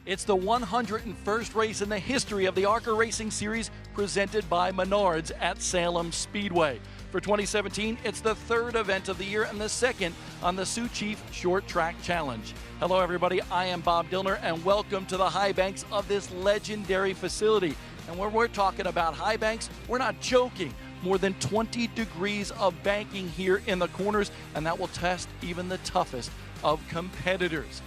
It's the 101st race in the history of the ARCA Racing Series presented by Menards at Salem Speedway. For 2017, it's the third event of the year and the second on the Sioux Chief Short Track Challenge. Hello everybody, I am Bob Dillner and welcome to the high banks of this legendary facility. And when we're talking about high banks, we're not joking. More than 20 degrees of banking here in the corners, and that will test even the toughest of competitors.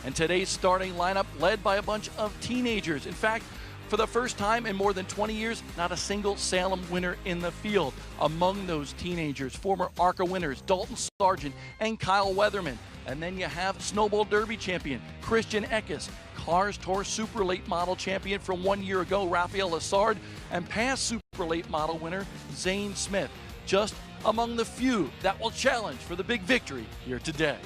And today's starting lineup led by a bunch of teenagers. In fact, for the first time in more than 20 years, not a single Salem winner in the field. Among those teenagers, former ARCA winners Dalton Sargent and Kyle Weatherman. And then you have Snowball Derby champion Christian Eckes, Cars Tour Super Late Model champion from 1 year ago Raphael Lessard, and past Super Late Model winner Zane Smith. Just among the few that will challenge for the big victory here today.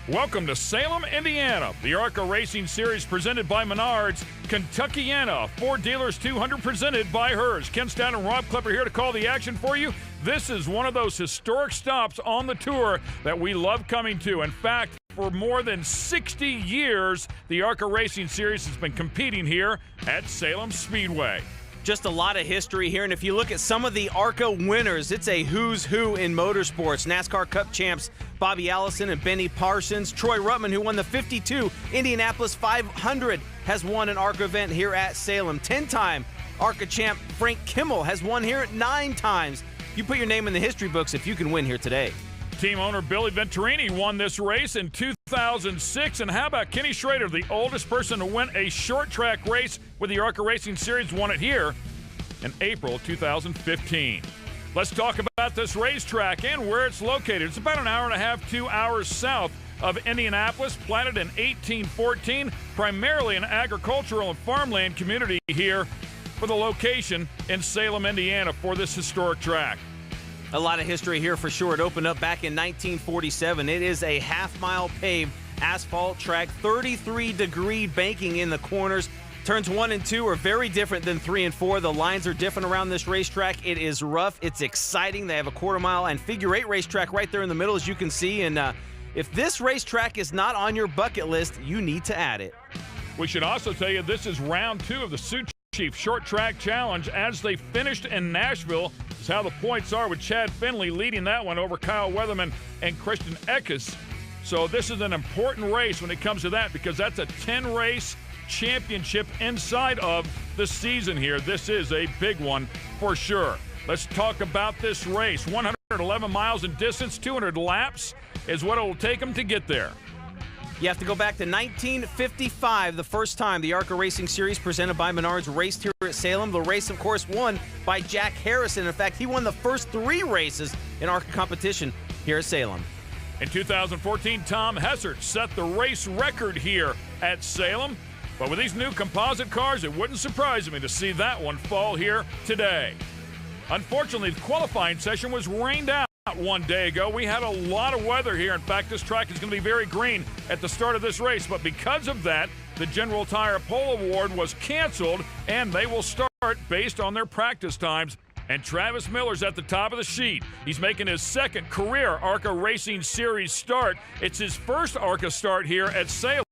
Welcome to Salem, Indiana, the ARCA Racing Series presented by Menards. Kentuckiana, Ford Dealers 200 presented by hers. Ken Stout and Rob Klepper here to call the action for you. This is one of those historic stops on the tour that we love coming to. In fact, for more than 60 years, the ARCA Racing Series has been competing here at Salem Speedway. Just a lot of history here, and if you look at some of the ARCA winners, it's a who's who in motorsports. NASCAR Cup champs Bobby Allison and Benny Parsons. Troy Ruttman, who won the 52 Indianapolis 500, has won an ARCA event here at Salem. 10-time ARCA champ Frank Kimmel has won here 9 times. You put your name in the history books if you can win here today. Team owner Billy Venturini won this race in 2006. And how about Kenny Schrader, the oldest person to win a short track race with the ARCA Racing Series, won it here in April 2015. Let's talk about this racetrack and where it's located. It's about an hour and a half, 2 hours south of Indianapolis, planted in 1814, primarily an agricultural and farmland community here for the location in Salem, Indiana for this historic track. A lot of history here for sure. It opened up back in 1947. It is a half-mile paved asphalt track, 33-degree banking in the corners. Turns 1 and 2 are very different than 3 and 4. The lines are different around this racetrack. It is rough. It's exciting. They have a quarter-mile and figure-8 racetrack right there in the middle, as you can see. And if this racetrack is not on your bucket list, you need to add it. We should also tell you this is round 2 of the Sioux Chief Short Track Challenge. As they finished in Nashville, is how the points are, with Chad Finley leading that one over Kyle Weatherman and Christian Eckes. So this is an important race when it comes to that, because that's a 10-race championship inside of the season here. This is a big one for sure. Let's talk about this race. 111 miles in distance, 200 laps is what it will take them to get there. You have to go back to 1955, the first time the ARCA Racing Series presented by Menards raced here at Salem. The race, of course, won by Jack Harrison. In fact, he won the first 3 races in ARCA competition here at Salem. In 2014, Tom Hessert set the race record here at Salem. But with these new composite cars, it wouldn't surprise me to see that one fall here today. Unfortunately, the qualifying session was rained out 1 day ago. We had a lot of weather here. In fact, this track is going to be very green at the start of this race. But because of that, the General Tire Pole Award was canceled, and they will start based on their practice times. And Travis Miller's at the top of the sheet. He's making his second career ARCA Racing Series start. It's his first ARCA start here at Salem.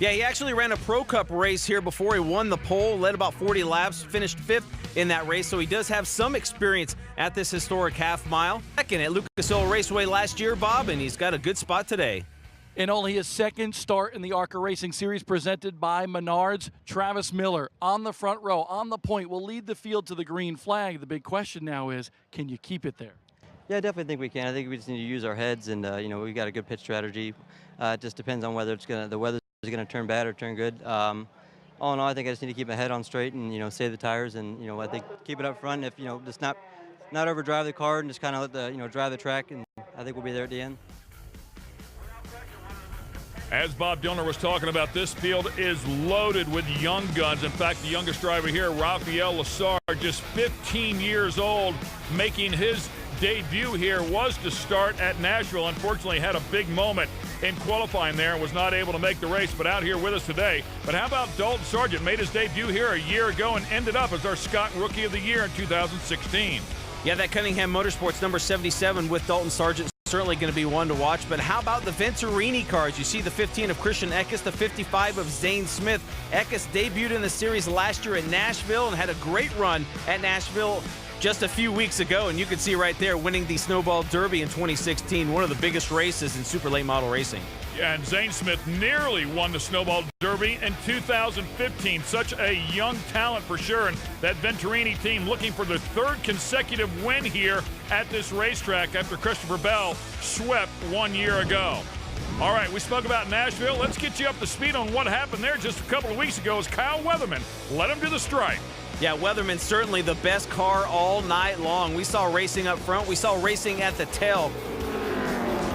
Yeah, he actually ran a Pro Cup race here before he won the pole, led about 40 laps, finished 5th in that race, so he does have some experience at this historic half mile. Second at Lucas Oil Raceway last year, Bob, and he's got a good spot today. In only his second start in the ARCA Racing Series presented by Menards, Travis Miller on the front row, on the point, will lead the field to the green flag. The big question now is, can you keep it there? Yeah, I definitely think we can. I think we just need to use our heads, and we've got a good pitch strategy. It just depends on whether the weather's going to turn bad or turn good. All in all, I think I just need to keep my head on straight and save the tires, and I think keep it up front. If just not overdrive the car and just kind of let the drive the track, and I think we'll be there at the end. As Bob Dillner was talking about, this field is loaded with young guns. In fact, the youngest driver here, Raphael Lessard, just 15 years old, making his debut here was to start at Nashville. Unfortunately, had a big moment in qualifying there and was not able to make the race, but out here with us today. But how about Dalton Sargent? Made his debut here a year ago and ended up as our Scott Rookie of the Year in 2016. Yeah, that Cunningham Motorsports number 77 with Dalton Sargent certainly going to be one to watch. But how about the Venturini cars? You see the 15 of Christian Eckes, the 55 of Zane Smith. Eckes debuted in the series last year at Nashville and had a great run at Nashville just a few weeks ago, and you can see right there winning the Snowball Derby in 2016, one of the biggest races in super late model racing. Yeah, and Zane Smith nearly won the Snowball Derby in 2015. Such a young talent for sure, and that Venturini team looking for the third consecutive win here at this racetrack after Christopher Bell swept 1 year ago. All right, we spoke about Nashville. Let's get you up to speed on what happened there just a couple of weeks ago as Kyle Weatherman led him to the stripe. Yeah, Weatherman certainly the best car all night long. We saw racing up front. We saw racing at the tail.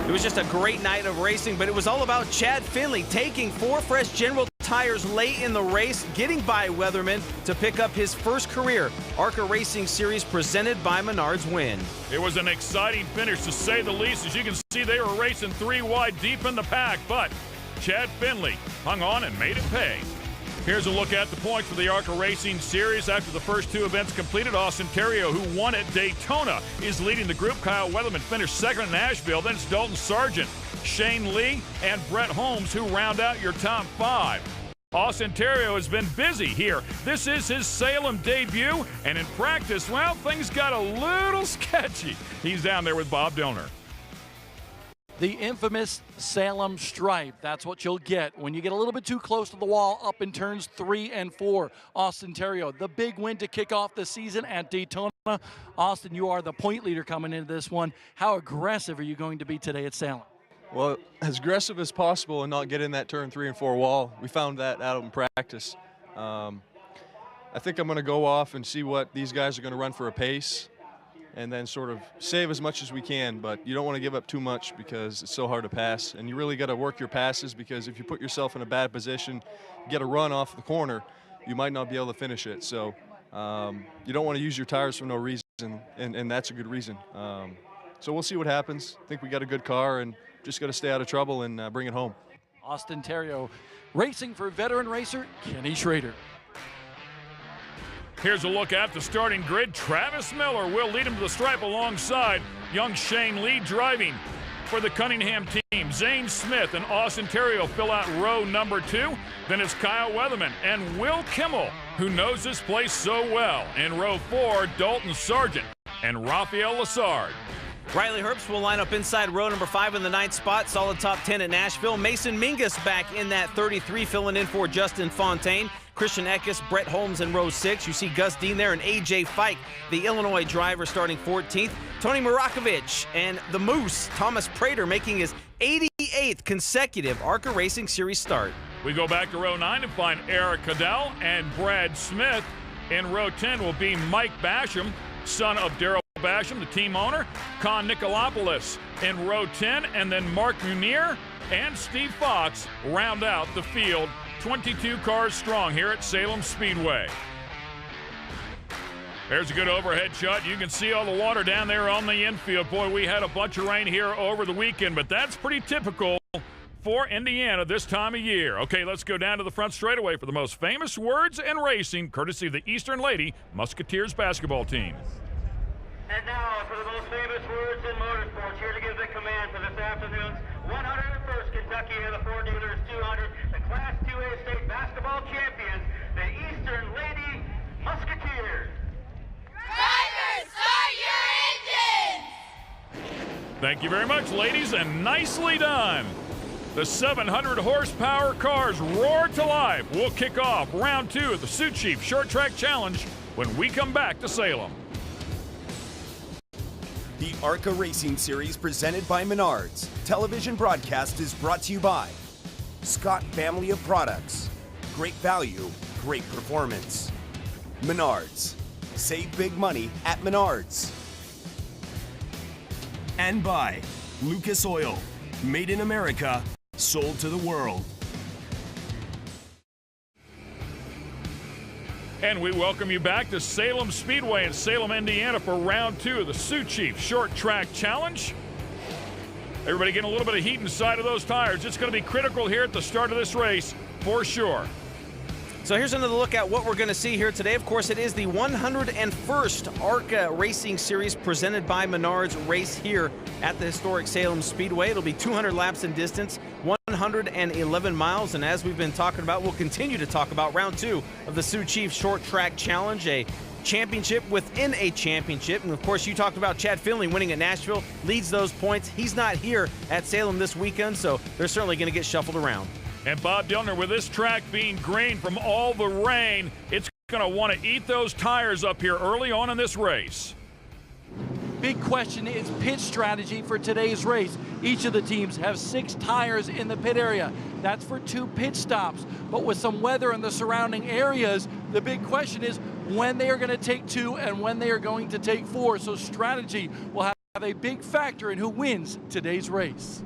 It was just a great night of racing, but it was all about Chad Finley taking 4 fresh General tires late in the race, getting by Weatherman to pick up his first career ARCA Racing Series presented by Menards win. It was an exciting finish, to say the least. As you can see, they were racing 3 wide deep in the pack, but Chad Finley hung on and made it pay. Here's a look at the points for the ARCA Racing Series. After the first 2 events completed, Austin Terrio, who won at Daytona, is leading the group. Kyle Weatherman finished second at Nashville. Then it's Dalton Sargent, Shane Lee, and Brett Holmes who round out your top 5. Austin Terrio has been busy here. This is his Salem debut, and in practice, well, things got a little sketchy. He's down there with Bob Dillner. The infamous Salem stripe. That's what you'll get when you get a little bit too close to the wall up in turns 3 and 4. Austin Terrio, the big win to kick off the season at Daytona. Austin, you are the point leader coming into this one. How aggressive are you going to be today at Salem? Well, as aggressive as possible and not get in that turn 3 and 4 wall. We found that out in practice. I think I'm going to go off and see what these guys are going to run for a pace, and then sort of save as much as we can, but you don't want to give up too much because it's so hard to pass. And you really got to work your passes, because if you put yourself in a bad position, get a run off the corner, you might not be able to finish it. So you don't want to use your tires for no reason, and that's a good reason. So we'll see what happens. I think we got a good car and just got to stay out of trouble and bring it home. Austin Terrio racing for veteran racer Kenny Schrader. Here's a look at the starting grid. Travis Miller will lead him to the stripe alongside young Shane Lee driving for the Cunningham team. Zane Smith and Austin Terrio fill out row number 2. Then it's Kyle Weatherman and Will Kimmel, who knows this place so well. In row 4, Dalton Sargent and Rafael Lassard. Riley Herbst will line up inside row number 5 in the 9th spot. Solid top 10 at Nashville. Mason Mingus back in that 33, filling in for Justin Fontaine. Christian Eckes, Brett Holmes in row 6. You see Gus Dean there and A.J. Fike, the Illinois driver, starting 14th. Tony Murakovic and the Moose, Thomas Prater, making his 88th consecutive ARCA Racing Series start. We go back to row 9 to find Eric Cadell and Brad Smith. In row 10 will be Mike Basham, son of Darrell Basham, the team owner. Con Nicolopoulos in row 10, and then Mark Munir and Steve Fox round out the field. 22 cars strong here at Salem Speedway. There's a good overhead shot. You can see all the water down there on the infield. Boy, we had a bunch of rain here over the weekend, but that's pretty typical for Indiana this time of year. Okay, let's go down to the front straightaway for the most famous words in racing, courtesy of the Eastern Lady Musketeers basketball team. And now for the most famous words in motorsports, here to give the command for this afternoon's 101st Kentuckiana, the Ford Dealers 200, the Class 2A state basketball champions, the Eastern Lady Musketeers. Drivers, start your engines! Thank you very much, ladies, and nicely done. The 700 horsepower cars roar to life. We'll kick off round 2 of the Sioux Chief Short Track Challenge when we come back to Salem. The ARCA Racing Series presented by Menards. Television broadcast is brought to you by Scott Family of Products. Great value, great performance. Menards. Save big money at Menards. And by Lucas Oil. Made in America, sold to the world. And we welcome you back to Salem Speedway in Salem, Indiana for round 2 of the Sioux Chief Short Track Challenge. Everybody getting a little bit of heat inside of those tires. It's going to be critical here at the start of this race for sure. So here's another look at what we're going to see here today. Of course, it is the 101st ARCA Racing Series presented by Menards race here at the historic Salem Speedway. It'll be 200 laps in distance, 111 miles. And as we've been talking about, we'll continue to talk about round 2 of the Sioux Chief Short Track Challenge, a championship within a championship. And of course, you talked about Chad Finley winning at Nashville, leads those points. He's not here at Salem this weekend, so they're certainly going to get shuffled around. And Bob Dillner, with this track being green from all the rain, it's going to want to eat those tires up here early on in this race. Big question is pit strategy for today's race. Each of the teams have 6 tires in the pit area. That's for 2 pit stops. But with some weather in the surrounding areas, the big question is when they are going to take 2 and when they are going to take 4. So strategy will have a big factor in who wins today's race.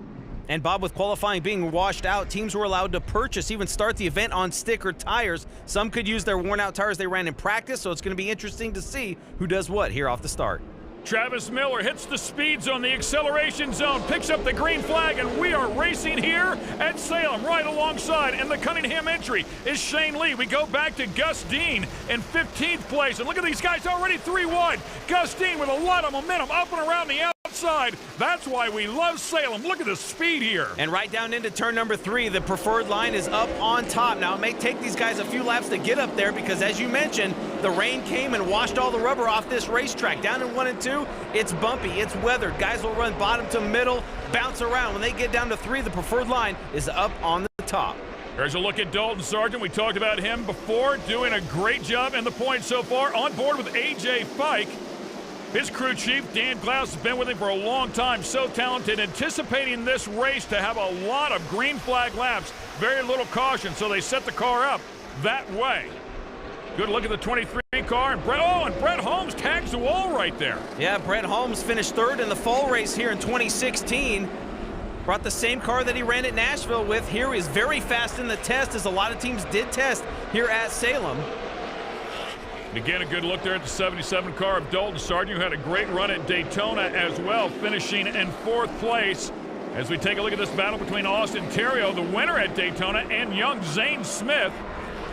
And Bob, with qualifying being washed out, teams were allowed to purchase, even start the event on sticker tires. Some could use their worn out tires they ran in practice, so it's going to be interesting to see who does what here off the start. Travis Miller hits the speed zone, the acceleration zone, picks up the green flag, and we are racing here at Salem. Right alongside in the Cunningham entry is Shane Lee. We go back to Gus Dean in 15th place, and look at these guys already 3 wide. Gus Dean with a lot of momentum up and around the outside. That's why we love Salem. Look at the speed here. And right down into turn number 3, the preferred line is up on top. Now, it may take these guys a few laps to get up there because, as you mentioned, the rain came and washed all the rubber off this racetrack. Down in 1 and 2, it's bumpy, it's weathered. Guys will run bottom to middle, bounce around. When they get down to 3, the preferred line is up on the top. There's a look at Dalton Sargent. We talked about him before, doing a great job in the points so far. On board with A.J. Fike. His crew chief, Dan Glaus, has been with him for a long time. So talented, anticipating this race to have a lot of green flag laps. Very little caution, so they set the car up that way. Good look at the 23 car, and Brett Holmes tags the wall right there. Yeah, Brett Holmes finished 3rd in the fall race here in 2016. Brought the same car that he ran at Nashville with. Here he is very fast in the test, as a lot of teams did test here at Salem. And again, a good look there at the 77 car of Dalton Sargent, who had a great run at Daytona as well, finishing in 4th place. As we take a look at this battle between Austin Terrio, the winner at Daytona, and young Zane Smith.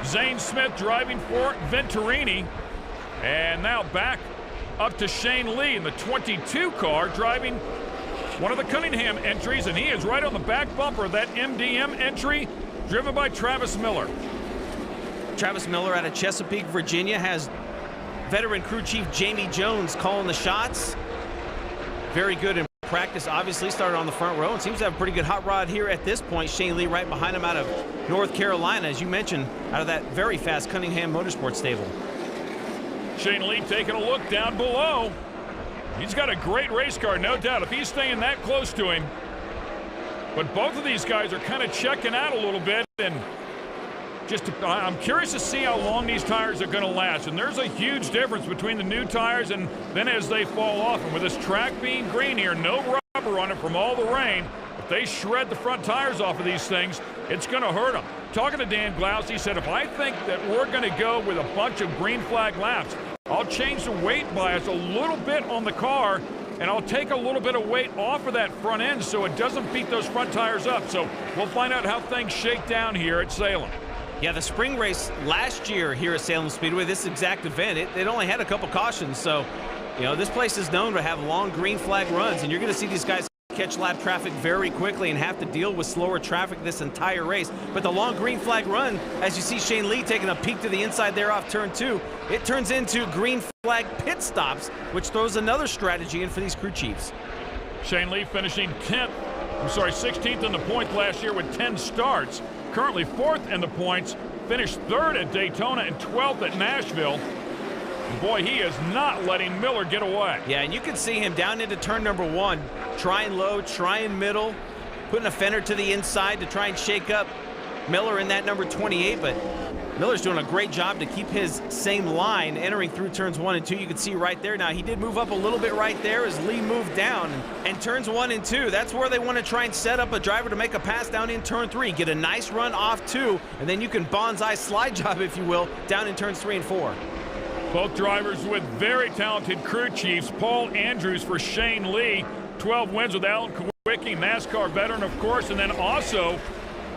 Zane Smith driving for Venturini. And now back up to Shane Lee in the 22 car, driving one of the Cunningham entries, and he is right on the back bumper of that MDM entry, driven by Travis Miller. Travis Miller out of Chesapeake, Virginia, has veteran crew chief Jamie Jones calling the shots. Very good in practice, obviously, started on the front row and seems to have a pretty good hot rod here at this point. Shane Lee right behind him out of North Carolina, as you mentioned, out of that very fast Cunningham Motorsports stable. Shane Lee taking a look down below. He's got a great race car, no doubt, if he's staying that close to him. But both of these guys are kind of checking out a little bit, and I'm curious to see how long these tires are going to last. And there's a huge difference between the new tires and then as they fall off. And with this track being green here, no rubber on it from all the rain, if they shred the front tires off of these things, it's going to hurt them. Talking to Dan Glaus, he said, if I think that we're going to go with a bunch of green flag laps, I'll change the weight bias a little bit on the car, and I'll take a little bit of weight off of that front end so it doesn't beat those front tires up. So we'll find out how things shake down here at Salem. Yeah, the spring race last year here at Salem Speedway, this exact event, it only had a couple cautions. So, you know, this place is known to have long green flag runs, and you're going to see these guys catch lap traffic very quickly and have to deal with slower traffic this entire race. But the long green flag run, as you see Shane Lee taking a peek to the inside there off turn 2, it turns into green flag pit stops, which throws another strategy in for these crew chiefs. Shane Lee finishing 16th in the points last year with 10 starts. Currently 4th in the points, finished 3rd at Daytona and 12th at Nashville. Boy, he is not letting Miller get away. Yeah, and you can see him down into turn number 1, trying low, trying middle, putting a fender to the inside to try and shake up Miller in that number 28, but Miller's doing a great job to keep his same line entering through turns 1 and 2. You can see right there. Now, he did move up a little bit right there as Lee moved down. And turns 1 and 2, that's where they want to try and set up a driver to make a pass down in turn 3. Get a nice run off 2, and then you can bonsai slide job, if you will, down in turns 3 and 4. Both drivers with very talented crew chiefs. Paul Andrews for Shane Lee. 12 wins with Alan Kawicki, NASCAR veteran, of course, and then also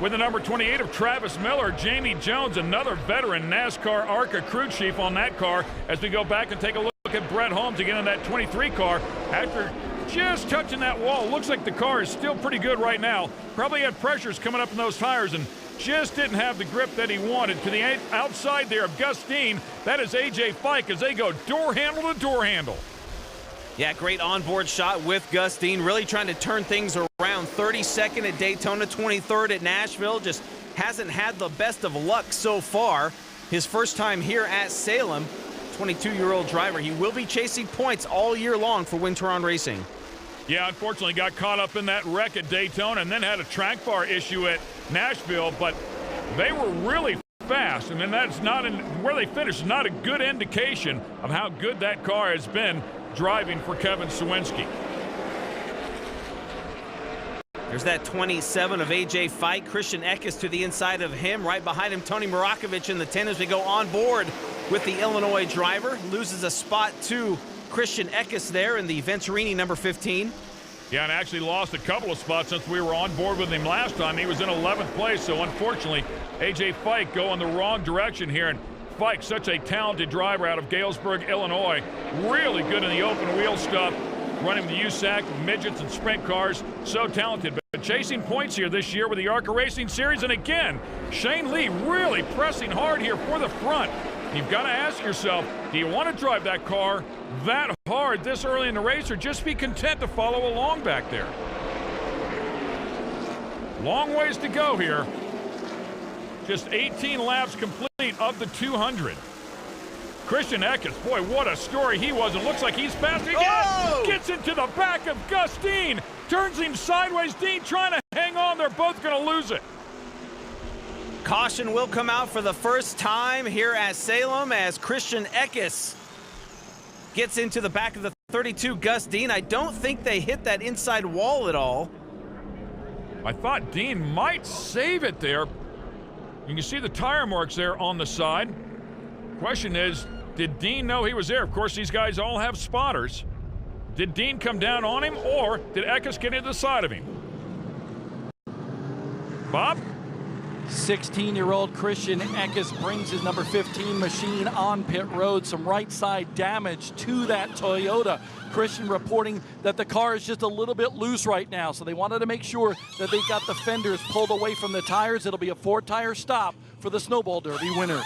with the number 28 of Travis Miller, Jamie Jones, another veteran NASCAR ARCA crew chief on that car. As we go back and take a look at Brett Holmes again in that 23 car. After just touching that wall, looks like the car is still pretty good right now. Probably had pressures coming up in those tires and just didn't have the grip that he wanted. To the outside there of Gus Dean, that is A.J. Fike as they go door handle to door handle. Yeah, great onboard shot with Gus Dean, really trying to turn things around. 32nd at Daytona, 23rd at Nashville. Just hasn't had the best of luck so far. His first time here at Salem, 22-year-old driver. He will be chasing points all year long for Winteron Racing. Yeah, unfortunately got caught up in that wreck at Daytona and then had a track bar issue at Nashville, but they were really fast, and then that's not in where they finished, not a good indication of how good that car has been driving for Kevin Sawinski. There's that 27 of A.J. Fike. Christian Eckes to the inside of him. Right behind him, Tony Murakovich in the 10 as we go on board with the Illinois driver. Loses a spot to Christian Eckes there in the Venturini number 15. Yeah, and actually lost a couple of spots since we were on board with him last time. He was in 11th place, so unfortunately, A.J. Fike going the wrong direction here. And Fike, such a talented driver out of Galesburg, Illinois. Really good in the open wheel stuff. Running the USAC, midgets, and sprint cars. So talented. But chasing points here this year with the ARCA Racing Series. And again, Shane Lee really pressing hard here for the front. You've got to ask yourself, do you want to drive that car that hard this early in the race, or just be content to follow along back there? Long ways to go here. Just 18 laps complete of the 200. Christian Eckes, boy, what a story he was. It looks like he's passing again. Gets into the back of Gus Dean. Turns him sideways. Dean trying to hang on. They're both going to lose it. Caution will come out for the first time here at Salem as Christian Eckes gets into the back of the 32 Gus Dean. I don't think they hit that inside wall at all. I thought Dean might save it there. You can see the tire marks there on the side. Question is, did Dean know he was there? Of course, these guys all have spotters. Did Dean come down on him, or did Eckes get into the side of him? Bob? 16-year-old Christian Eckes brings his number 15 machine on pit road. Some right side damage to that Toyota. Christian reporting that the car is just a little bit loose right now, so they wanted to make sure that they got the fenders pulled away from the tires. It'll be a 4-tire stop for the Snowball Derby winner.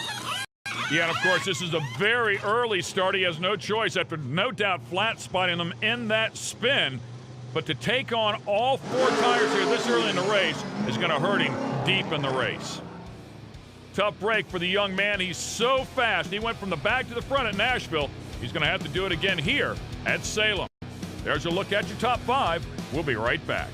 Yeah, and of course, this is a very early start. He has no choice after no doubt flat spotting them in that spin. But to take on all 4 tires here this early in the race is going to hurt him deep in the race. Tough break for the young man. He's so fast. He went from the back to the front at Nashville. He's going to have to do it again here at Salem. There's a look at your top 5. We'll be right back.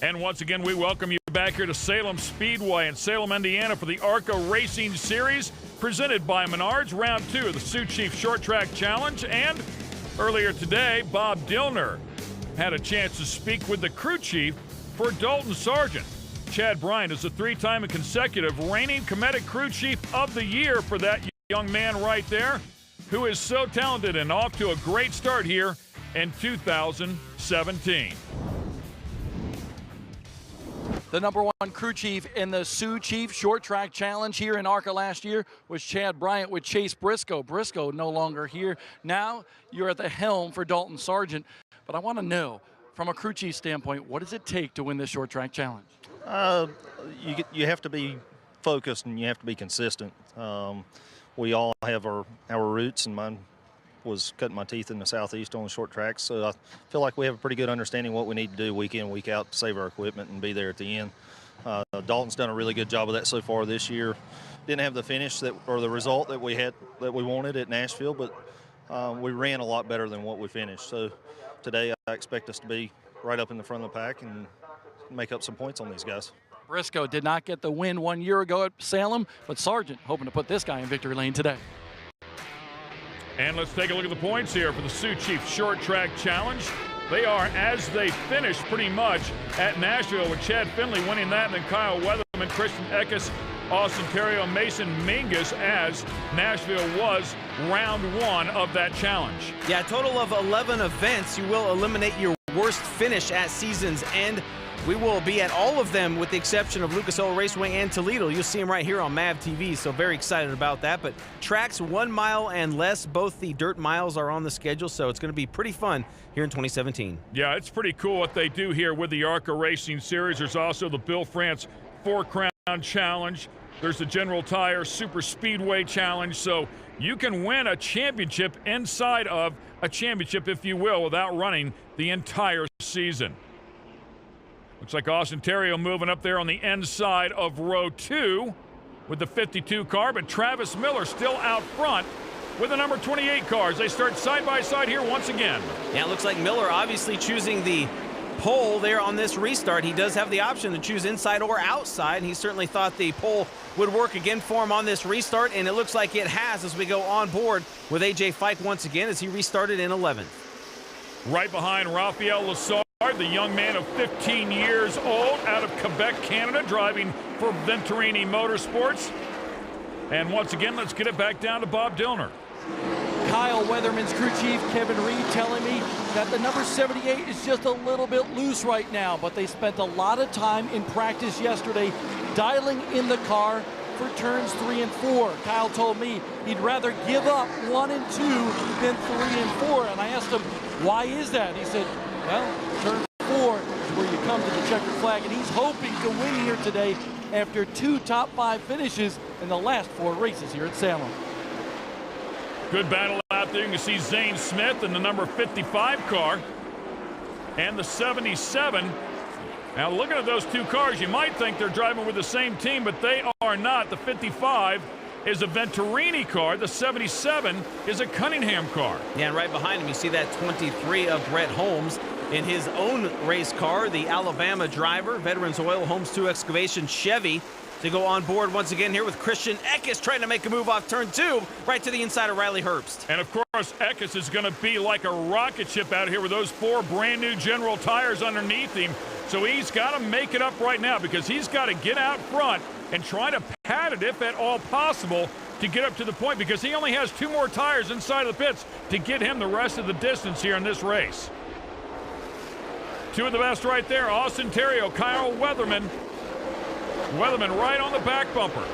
And once again, we welcome you back here to Salem Speedway in Salem, Indiana for the ARCA Racing Series presented by Menards, round 2 of the Sioux Chief Short Track Challenge. And earlier today, Bob Dillner had a chance to speak with the crew chief for Dalton Sargent. Chad Bryant is the 3-time and consecutive reigning Cometic Crew Chief of the Year for that young man right there, who is so talented and off to a great start here in 2017. The number 1 crew chief in the Sioux Chief Short Track Challenge here in ARCA last year was Chad Bryant with Chase Briscoe. Briscoe no longer here. Now you're at the helm for Dalton Sargent. But I want to know, from a crew chief standpoint, what does it take to win this Short Track Challenge? You have to be focused and you have to be consistent. We all have our roots, and mine was cutting my teeth in the Southeast on the short tracks. So I feel like we have a pretty good understanding of what we need to do week in, week out to save our equipment and be there at the end. Dalton's done a really good job of that so far this year. Didn't have the finish or the result that we wanted at Nashville, but we ran a lot better than what we finished. So today I expect us to be right up in the front of the pack and make up some points on these guys. Briscoe did not get the win 1 year ago at Salem, but Sargent hoping to put this guy in victory lane today. And let's take a look at the points here for the Sioux Chief Short Track Challenge. They are as they finish pretty much at Nashville, with Chad Finley winning that, and then Kyle Weatherman, Christian Eckes, Austin Terrio, Mason Mingus, as Nashville was round 1 of that challenge. Yeah, a total of 11 events. You will eliminate your worst finish at season's end. We will be at all of them with the exception of Lucas Oil Raceway and Toledo. You'll see them right here on MAV TV, so very excited about that. But tracks 1 mile and less, both the dirt miles are on the schedule, so it's going to be pretty fun here in 2017. Yeah, it's pretty cool what they do here with the ARCA Racing Series. There's also the Bill France 4-Crown Challenge. There's the General Tire Super Speedway Challenge. So you can win a championship inside of a championship, if you will, without running the entire season. Looks like Austin Terrio moving up there on the inside of row 2 with the 52 car, but Travis Miller still out front with the number 28 cars. They start side by side here once again. Yeah, it looks like Miller obviously choosing the pole there on this restart. He does have the option to choose inside or outside. He certainly thought the pole would work again for him on this restart, and it looks like it has as we go on board with A.J. Fike once again as he restarted in 11th. Right behind Raphael Lassard, the young man of 15 years old out of Quebec, Canada, driving for Venturini Motorsports. And once again, let's get it back down to Bob Dillner. Kyle Weatherman's crew chief, Kevin Reed, telling me that the number 78 is just a little bit loose right now, but they spent a lot of time in practice yesterday dialing in the car for turns 3 and 4. Kyle told me he'd rather give up 1 and 2 than 3 and 4, and I asked him, why is that? He said, well, turn 4 is where you come to the checkered flag, and he's hoping to win here today after 2 top 5 finishes in the last 4 races here at Salem. Good battle out there. You can see Zane Smith in the number 55 car and the 77. Now, looking at those 2 cars, you might think they're driving with the same team, but they are not. The 55 is a Venturini car. The 77 is a Cunningham car. Yeah, and right behind him, you see that 23 of Brett Holmes in his own race car, the Alabama driver, Veterans Oil, Holmes 2 Excavation Chevy, to go on board once again here with Christian Eckes trying to make a move off turn 2 right to the inside of Riley Herbst. And of course, Eckes is going to be like a rocket ship out here with those 4 brand new General tires underneath him. So he's got to make it up right now because he's got to get out front and try to pad it if at all possible to get up to the point, because he only has 2 more tires inside of the pits to get him the rest of the distance here in this race. 2 of the best right there, Austin Terrio, Kyle Weatherman. Weatherman right on the back bumper.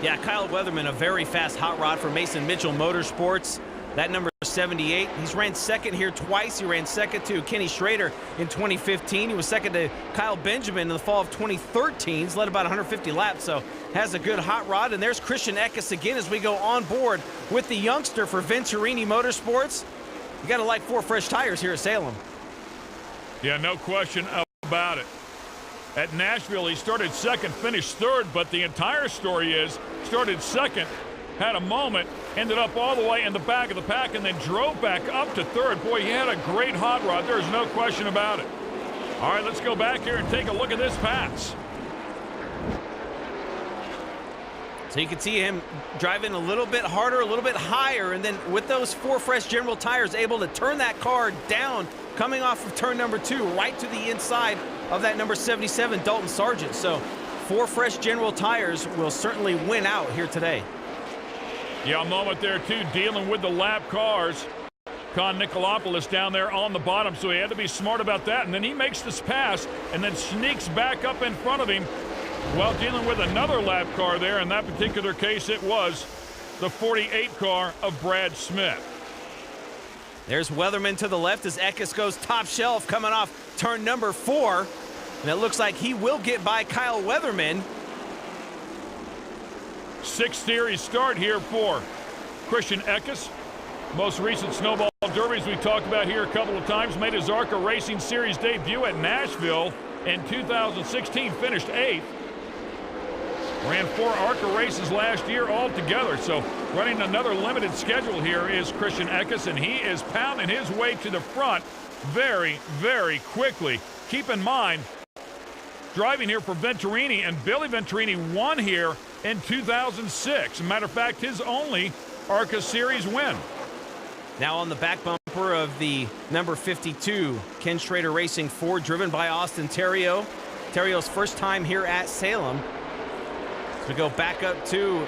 Yeah, Kyle Weatherman, a very fast hot rod for Mason Mitchell Motorsports. That number 78, he's ran second here twice. He ran second to Kenny Schrader in 2015. He was second to Kyle Benjamin in the fall of 2013. He's led about 150 laps, so has a good hot rod. And there's Christian Eckes again as we go on board with the youngster for Venturini Motorsports. You got to like 4 fresh tires here at Salem. Yeah, no question about it. At Nashville, he started second, finished third, but the entire story is started second, had a moment, ended up all the way in the back of the pack, and then drove back up to third. Boy, he had a great hot rod. There's no question about it. All right, let's go back here and take a look at this pass. So you can see him driving a little bit harder, a little bit higher, and then with those 4 fresh General tires, able to turn that car down, coming off of turn number 2, right to the inside of that number 77, Dalton Sargent. So 4 fresh General tires will certainly win out here today. Yeah, a moment there, too, dealing with the lap cars. Con Nicolopoulos down there on the bottom, so he had to be smart about that. And then he makes this pass and then sneaks back up in front of him while dealing with another lap car there. In that particular case, it was the 48 car of Brad Smith. There's Weatherman to the left as Eckes goes top shelf coming off turn number 4. And it looks like he will get by Kyle Weatherman. 6 series start here for Christian Eckes. Most recent Snowball Derbies we talked about here a couple of times. Made his ARCA Racing Series debut at Nashville in 2016. Finished 8th. Ran 4 ARCA races last year altogether. So running another limited schedule here is Christian Eckes, and he is pounding his way to the front very, very quickly. Keep in mind, driving here for Venturini, and Billy Venturini won here in 2006. As a matter of fact, his only ARCA Series win. Now on the back bumper of the number 52 Ken Schrader Racing Ford, driven by Austin Terrio. Terrio's first time here at Salem. So we go back up to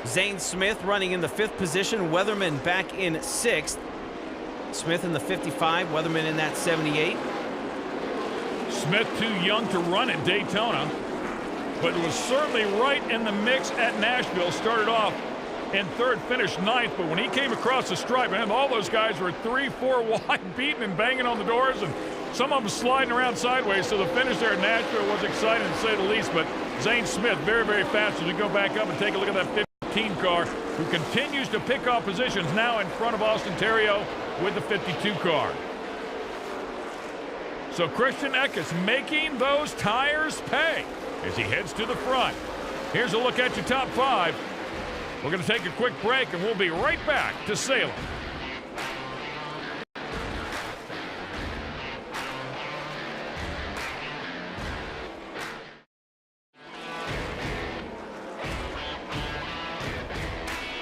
Zane Smith running in the 5th position. Weatherman back in 6th. Smith in the 55, Weatherman in that 78. Smith too young to run at Daytona, but was certainly right in the mix at Nashville. Started off in 3rd, finished 9th, but when he came across the stripe, man, all those guys were 3-4 wide, beating and banging on the doors, and some of them sliding around sideways. So the finish there at Nashville was exciting, to say the least. But Zane Smith, very, very fast. As we go back up and take a look at that 15 car, who continues to pick off positions, now in front of Austin Terrio with the 52 car. So Christian Eckes making those tires pay as he heads to the front. Here's a look at your top 5. We're going to take a quick break, and we'll be right back to Salem.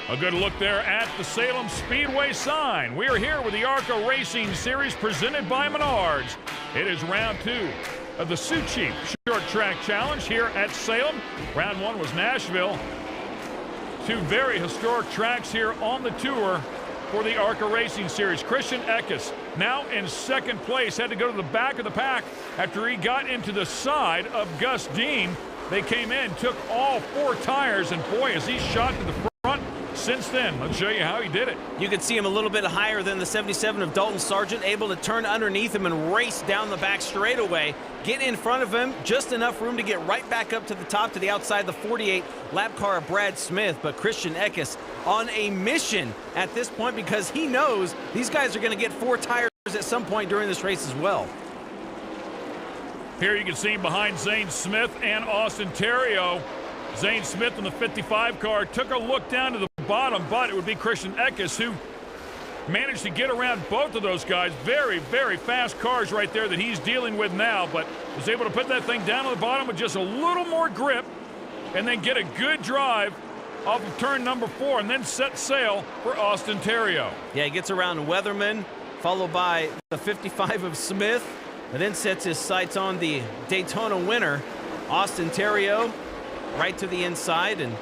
A good look there at the Salem Speedway sign. We are here with the ARCA Racing Series presented by Menards. It is round 2 of the Sioux Chief Short Track Challenge here at Salem. Round 1 was Nashville. 2 very historic tracks here on the tour for the ARCA Racing Series. Christian Eckes now in 2nd place, had to go to the back of the pack after he got into the side of Gus Dean. They came in, took all 4 tires, and boy, as he shot to the front since then. Let's show you how he did it. You can see him a little bit higher than the 77 of Dalton Sargent, able to turn underneath him and race down the back straightaway. Get in front of him, just enough room to get right back up to the top, to the outside the 48 lap car of Brad Smith. But Christian Eckes on a mission at this point, because he knows these guys are going to get 4 tires at some point during this race as well. Here you can see him behind Zane Smith and Austin Terrio. Zane Smith in the 55 car took a look down to the bottom, but it would be Christian Eckes who managed to get around both of those guys. Very, very fast cars right there that he's dealing with now, but was able to put that thing down on the bottom with just a little more grip and then get a good drive off of turn number 4 and then set sail for Austin Terrio. Yeah, he gets around Weatherman, followed by the 55 of Smith, and then sets his sights on the Daytona winner, Austin Terrio, right to the inside. And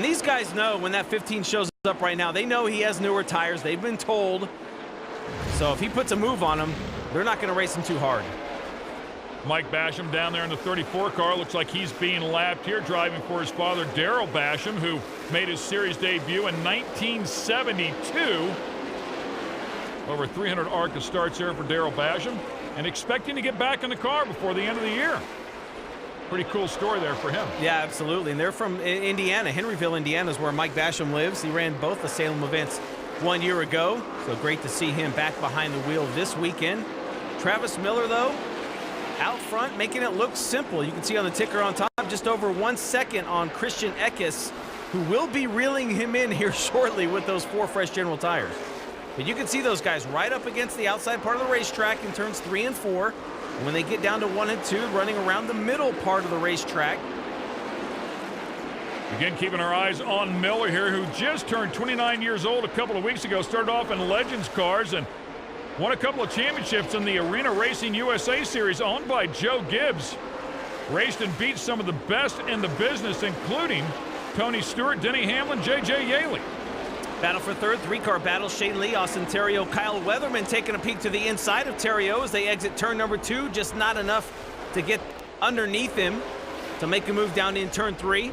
these guys know when that 15 shows up right now, they know he has newer tires. They've been told. So if he puts a move on them, they're not going to race him too hard. Mike Basham down there in the 34 car. Looks like he's being lapped here, driving for his father, Darrell Basham, who made his series debut in 1972. Over 300 ARCA starts here for Darrell Basham, and expecting to get back in the car before the end of the year. Pretty cool story there for him. Yeah, absolutely. And they're from Indiana. Henryville, Indiana is where Mike Basham lives. He ran both the Salem events 1 year ago. So great to see him back behind the wheel this weekend. Travis Miller, though, out front, making it look simple. You can see on the ticker on top, just over 1 second on Christian Eckes, who will be reeling him in here shortly with those 4 fresh General tires. But you can see those guys right up against the outside part of the racetrack in turns 3 and 4. And when they get down to 1 and 2, running around the middle part of the racetrack. Again, keeping our eyes on Miller here, who just turned 29 years old a couple of weeks ago. Started off in Legends cars and won a couple of championships in the Arena Racing USA Series owned by Joe Gibbs. Raced and beat some of the best in the business, including Tony Stewart, Denny Hamlin, J.J. Yaley. Battle for third, 3-car battle. Shane Lee, Austin Terrio, Kyle Weatherman taking a peek to the inside of Terrio as they exit turn number 2. Just not enough to get underneath him to make a move down in turn 3.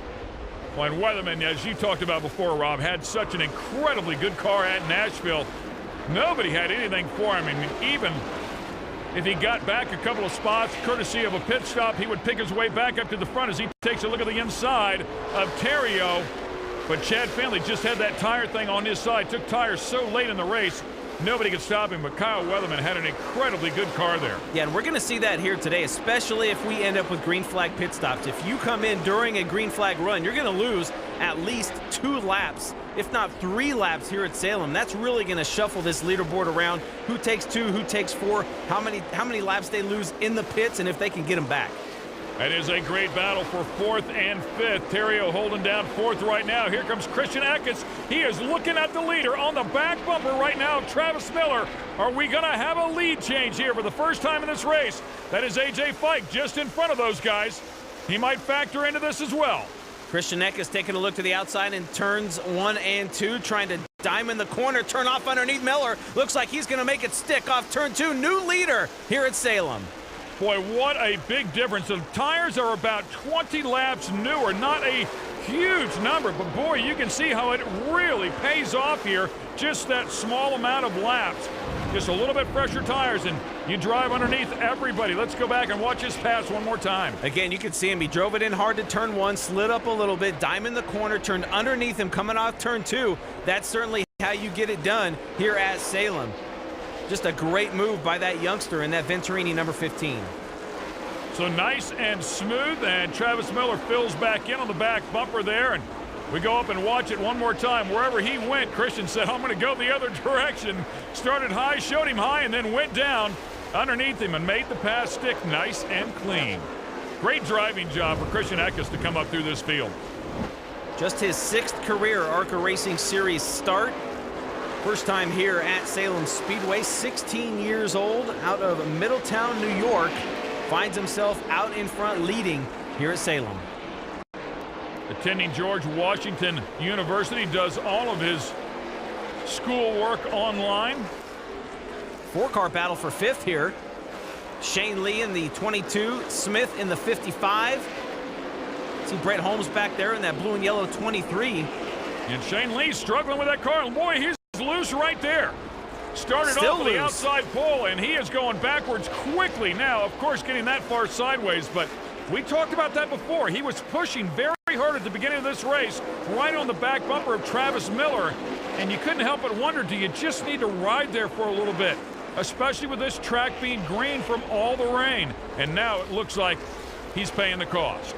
When Weatherman, as you talked about before, Rob, had such an incredibly good car at Nashville, nobody had anything for him. I mean, even if he got back a couple of spots, courtesy of a pit stop, he would pick his way back up to the front as he takes a look at the inside of Terrio. But Chad Finley just had that tire thing on his side, took tires so late in the race, nobody could stop him, but Kyle Weatherman had an incredibly good car there. Yeah, and we're going to see that here today, especially if we end up with green flag pit stops. If you come in during a green flag run, you're going to lose at least 2 laps, if not 3 laps here at Salem. That's really going to shuffle this leaderboard around. Who takes 2, who takes 4, how many laps they lose in the pits, and if they can get them back. That is a great battle for 4th and 5th. Terrio holding down 4th right now. Here comes Christian Eckes. He is looking at the leader on the back bumper right now. Travis Miller. Are we going to have a lead change here for the first time in this race? That is A.J. Fike just in front of those guys. He might factor into this as well. Christian Eckes taking a look to the outside in turns 1 and 2, trying to diamond the corner, turn off underneath Miller. Looks like he's going to make it stick off turn 2. New leader here at Salem. Boy, what a big difference. The tires are about 20 laps newer, not a huge number, but boy, you can see how it really pays off here. Just that small amount of laps. Just a little bit fresher tires, and you drive underneath everybody. Let's go back and watch his pass one more time. Again, you can see him. He drove it in hard to turn 1, slid up a little bit, diamond the corner, turned underneath him, coming off turn 2. That's certainly how you get it done here at Salem. Just a great move by that youngster in that Venturini number 15. So nice and smooth, and Travis Miller fills back in on the back bumper there, and we go up and watch it one more time. Wherever he went, Christian said, I'm going to go the other direction. Started high, showed him high, and then went down underneath him and made the pass stick nice and clean. Great driving job for Christian Eckes to come up through this field. Just his 6th career ARCA Racing Series start. First time here at Salem Speedway, 16 years old, out of Middletown, New York. Finds himself out in front leading here at Salem. Attending George Washington University, does all of his schoolwork online. 4-car battle for 5th here. Shane Lee in the 22, Smith in the 55. See Brett Holmes back there in that blue and yellow 23. And Shane Lee struggling with that car, and boy, he's loose right there. Started Still off with the outside pole, and he is going backwards quickly now, of course, getting that far sideways, but we talked about that before. He was pushing very hard at the beginning of this race, right on the back bumper of Travis Miller, and you couldn't help but wonder, do you just need to ride there for a little bit, especially with this track being green from all the rain? And now it looks like he's paying the cost.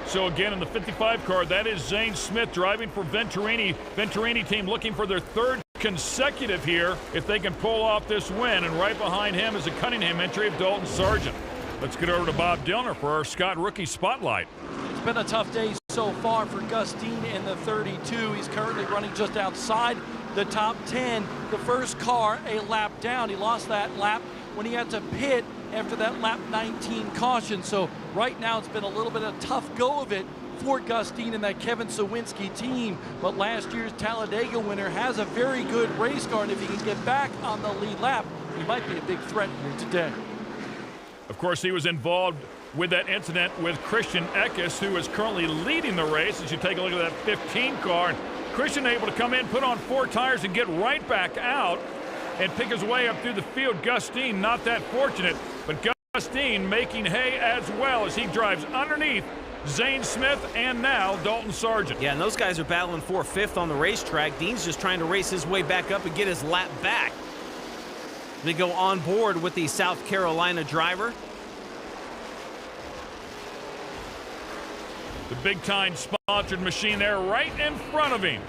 So again, in the 55 car, that is Zane Smith driving for Venturini. Venturini team looking for their 3rd consecutive here if they can pull off this win, and right behind him is a Cunningham entry of Dalton Sargent. Let's get over to Bob Dillner for our Scott Rookie Spotlight. It's been a tough day so far for Gus Dean in the 32. He's currently running just outside the top 10. The first car a lap down. He lost that lap when he had to pit after that lap 19 caution. So right now it's been a little bit of a tough go of it for Gus Dean and that Kevin Sawinski team. But last year's Talladega winner has a very good race car, and if he can get back on the lead lap, he might be a big threat here today. Of course, he was involved with that incident with Christian Eckes, who is currently leading the race. As you take a look at that 15 car, and Christian able to come in, put on 4 tires, and get right back out and pick his way up through the field. Gus Dean not that fortunate, but Gus Dean making hay as well as he drives underneath Zane Smith and now Dalton Sargent. Yeah, and those guys are battling for 5th on the racetrack. Dean's just trying to race his way back up and get his lap back. They go on board with the South Carolina driver. The big-time sponsored machine there right in front of him.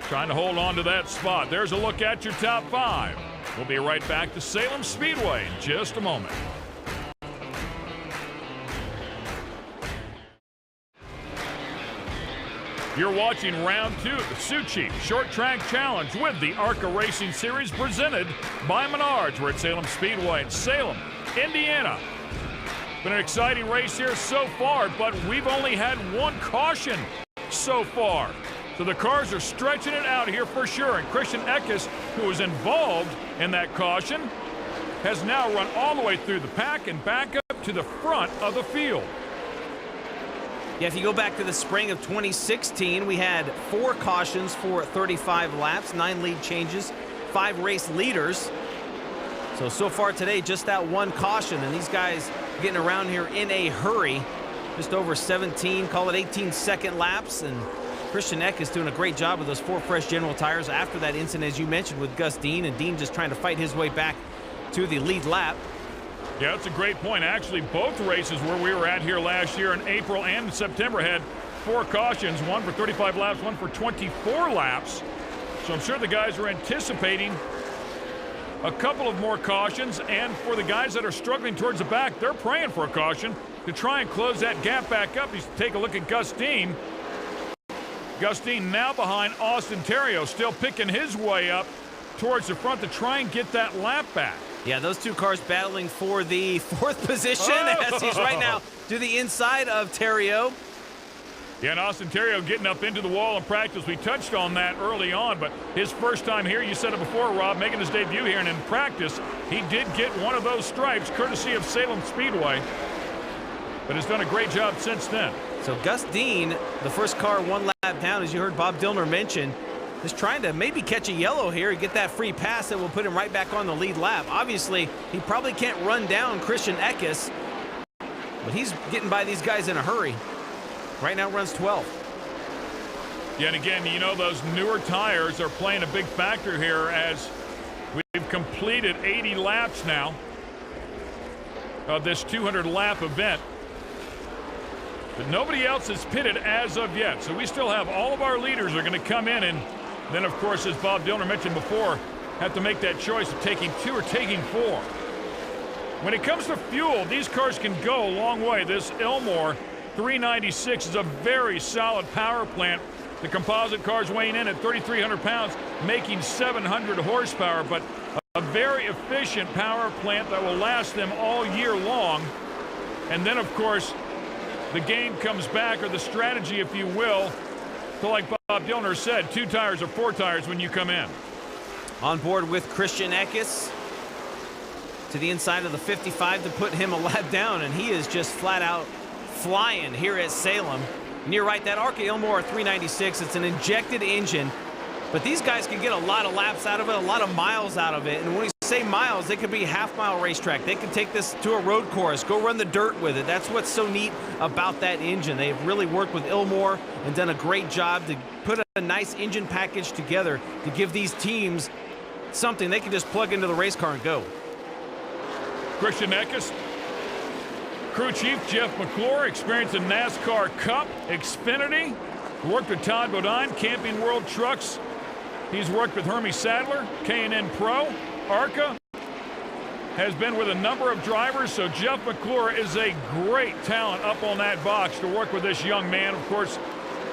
Trying to hold on to that spot. There's a look at your top 5. We'll be right back to Salem Speedway in just a moment. You're watching round 2 of the Suchi Short Track Challenge with the ARCA Racing Series presented by Menards. We're at Salem Speedway in Salem, Indiana. Been an exciting race here so far, but we've only had 1 caution so far. So the cars are stretching it out here for sure. And Christian Eckes, who was involved in that caution, has now run all the way through the pack and back up to the front of the field. Yeah, if you go back to the spring of 2016, we had 4 cautions for 35 laps, 9 lead changes, 5 race leaders. So far today, just that 1 caution, and these guys getting around here in a hurry. Just over 17, call it 18-second laps, and Christian Eckes doing a great job with those 4 fresh General tires after that incident, as you mentioned, with Gus Dean, and Dean just trying to fight his way back to the lead lap. Yeah, that's a great point. Actually, both races where we were at here last year in April and September had 4 cautions, 1 for 35 laps, 1 for 24 laps. So I'm sure the guys are anticipating a couple of more cautions, and for the guys that are struggling towards the back, they're praying for a caution. to try and close that gap back up. He's take a look at Gus Dean. Gus Dean now behind Austin Terrio, still picking his way up towards the front to try and get that lap back. Yeah, those two cars battling for the 4th position as he's right now to the inside of Terrio. Yeah, and Austin Terrio getting up into the wall in practice. We touched on that early on, but his first time here, you said it before, Rob, making his debut here, and in practice, he did get one of those stripes, courtesy of Salem Speedway, but has done a great job since then. So Gus Dean, the first car one lap down, as you heard Bob Dillner mention, is trying to maybe catch a yellow here and get that free pass that will put him right back on the lead lap. Obviously, he probably can't run down Christian Eckes, but he's getting by these guys in a hurry. Right now runs 12th. Yeah, and again, you know, those newer tires are playing a big factor here as we've completed 80 laps now of this 200-lap event. But nobody else has pitted as of yet. So we still have all of our leaders are going to come in, and then, of course, as Bob Dillner mentioned before, have to make that choice of taking 2 or taking 4. When it comes to fuel, these cars can go a long way. This Ilmor 396 is a very solid power plant. The composite cars weighing in at 3,300 pounds, making 700 horsepower, but a very efficient power plant that will last them all year long. And then, of course, the game comes back, or the strategy, if you will, to, like Bob Dillner said, 2 tires or 4 tires when you come in. On board with Christian Eckes to the inside of the 55 to put him a lap down, and he is just flat out flying here at Salem. And you're right, that ARCA Ilmor 396, it's an injected engine, but these guys can get a lot of laps out of it, a lot of miles out of it. And when we say miles, they could be half-mile racetrack. They can take this to a road course, go run the dirt with it. That's what's so neat about that engine. They've really worked with Ilmor and done a great job to put a nice engine package together to give these teams something they can just plug into the race car and go. Christian Eckes, crew chief Jeff McClure, experienced in NASCAR Cup, Xfinity, worked with Todd Bodine, Camping World Trucks. He's worked with Hermie Sadler, K&N Pro, ARCA, has been with a number of drivers, so Jeff McClure is a great talent up on that box to work with this young man. Of course,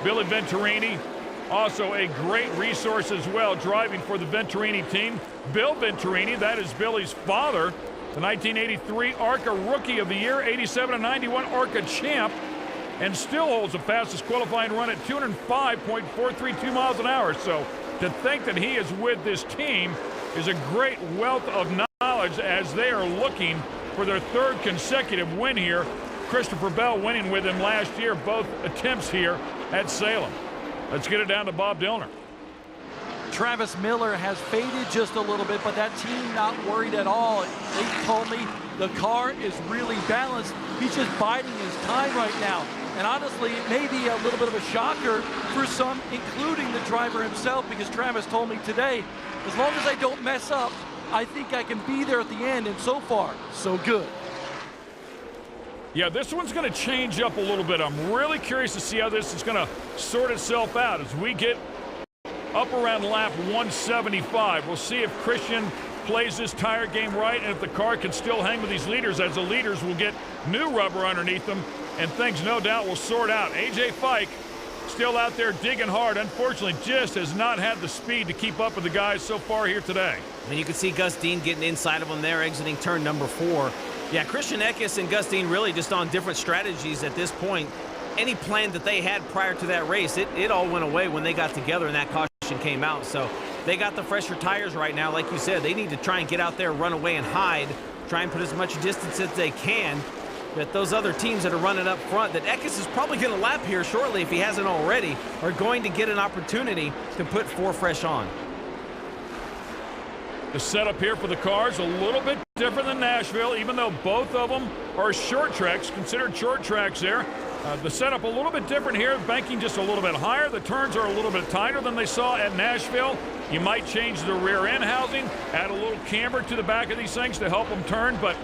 Billy Venturini, also a great resource as well, driving for the Venturini team. Bill Venturini, that is Billy's father, the 1983 ARCA Rookie of the Year, 87 and 91 ARCA champ, and still holds the fastest qualifying run at 205.432 miles an hour. So to think that he is with this team is a great wealth of knowledge as they are looking for their 3rd consecutive win here. Christopher Bell winning with him last year, both attempts here at Salem. Let's get it down to Bob Dillner. Travis Miller has faded just a little bit, but that team not worried at all. They told me the car is really balanced. He's just biding his time right now. And honestly, it may be a little bit of a shocker for some, including the driver himself, because Travis told me today, as long as I don't mess up, I think I can be there at the end, and so far, so good. Yeah, this one's going to change up a little bit. I'm really curious to see how this is going to sort itself out as we get up around lap 175. We'll see if Christian plays this tire game right and if the car can still hang with these leaders, as the leaders will get new rubber underneath them, and things no doubt will sort out. AJ Fike still out there digging hard. Unfortunately, just has not had the speed to keep up with the guys so far here today. And you can see Gus Dean getting inside of him there, exiting turn number 4. Yeah, Christian Eckes and Gus Dean really just on different strategies at this point. Any plan that they had prior to that race, it all went away when they got together and that caution came out. So they got the fresher tires right now. Like you said, they need to try and get out there, run away and hide, try and put as much distance as they can. But those other teams that are running up front, that Eckes is probably going to lap here shortly if he hasn't already, are going to get an opportunity to put 4 fresh on. The setup here for the cars a little bit different than Nashville, even though both of them are short tracks, considered short tracks there. The setup a little bit different here, banking just a little bit higher. The turns are a little bit tighter than they saw at Nashville. You might change the rear end housing, add a little camber to the back of these things to help them turn, but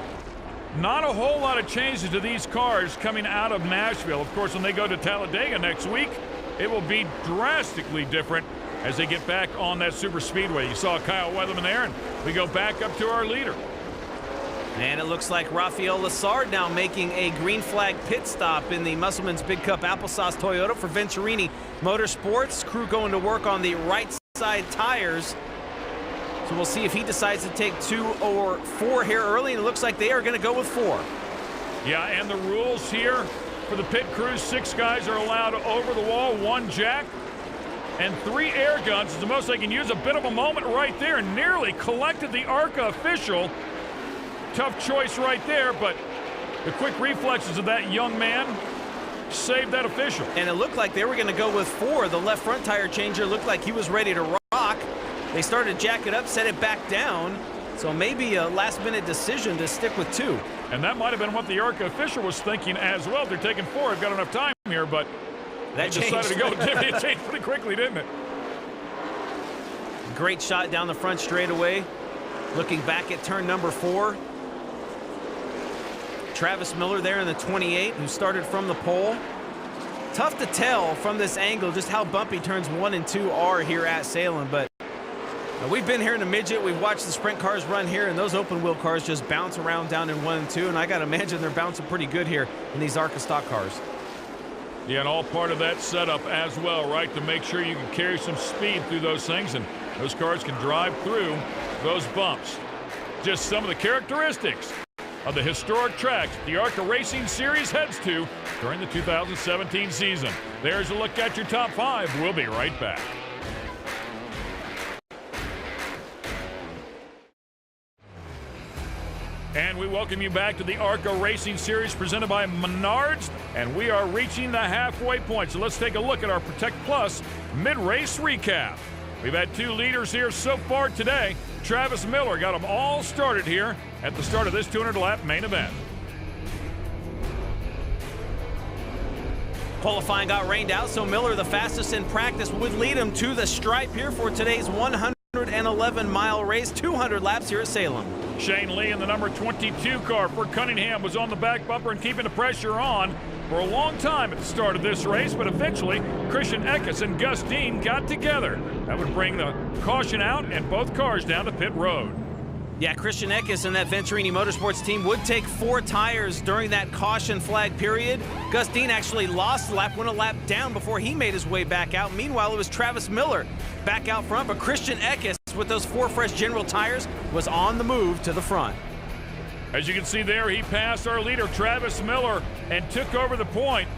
not a whole lot of changes to these cars coming out of Nashville. Of course, when they go to Talladega next week, it will be drastically different as they get back on that super speedway. You saw Kyle Weatherman there, and we go back up to our leader. And it looks like Rafael Lassard now making a green flag pit stop in the Musselman's Big Cup Applesauce Toyota for Venturini Motorsports. Crew going to work on the right side tires. So we'll see if he decides to take 2 or 4 here early, and it looks like they are going to go with 4. Yeah, and the rules here for the pit crews, 6 guys are allowed over the wall, 1 jack, and 3 air guns is the most they can use. A bit of a moment right there, nearly collected the ARCA official. Tough choice right there, but the quick reflexes of that young man saved that official. And it looked like they were going to go with 4. The left front tire changer looked like he was ready to rock. They started to jack it up, set it back down. So maybe a last-minute decision to stick with 2. And that might have been what the ARCA official was thinking as well. They're taking 4. I've got enough time here, but that they decided to go. It changed pretty quickly, didn't it? Great shot down the front straightaway. Looking back at turn number 4. Travis Miller there in the 28, who started from the pole. Tough to tell from this angle just how bumpy turns 1 and 2 are here at Salem, but we've been here in the midget. We've watched the sprint cars run here, and those open wheel cars just bounce around down in 1 and 2, and I got to imagine they're bouncing pretty good here in these ARCA stock cars. Yeah, and all part of that setup as well, right, to make sure you can carry some speed through those things, and those cars can drive through those bumps. Just some of the characteristics of the historic tracks the ARCA Racing Series heads to during the 2017 season. There's a look at your top 5. We'll be right back. And we welcome you back to the ARCA Racing Series presented by Menards, and we are reaching the halfway point. So let's take a look at our Protect Plus mid-race recap. We've had 2 leaders here so far today. Travis Miller got them all started here at the start of this 200-lap main event. Qualifying got rained out, so Miller, the fastest in practice, would lead him to the stripe here for today's 111-mile race, 200 laps here at Salem. Shane Lee in the number 22 car for Cunningham was on the back bumper and keeping the pressure on for a long time at the start of this race, but eventually Christian Eckes and Gus Dean got together. That would bring the caution out and both cars down to pit road. Yeah, Christian Eckes and that Venturini Motorsports team would take 4 tires during that caution flag period. Gus Dean actually lost the lap, went a lap down before he made his way back out. Meanwhile, it was Travis Miller back out front, but Christian Eckes with those 4 fresh General tires was on the move to the front. As you can see there, he passed our leader, Travis Miller, and took over the point.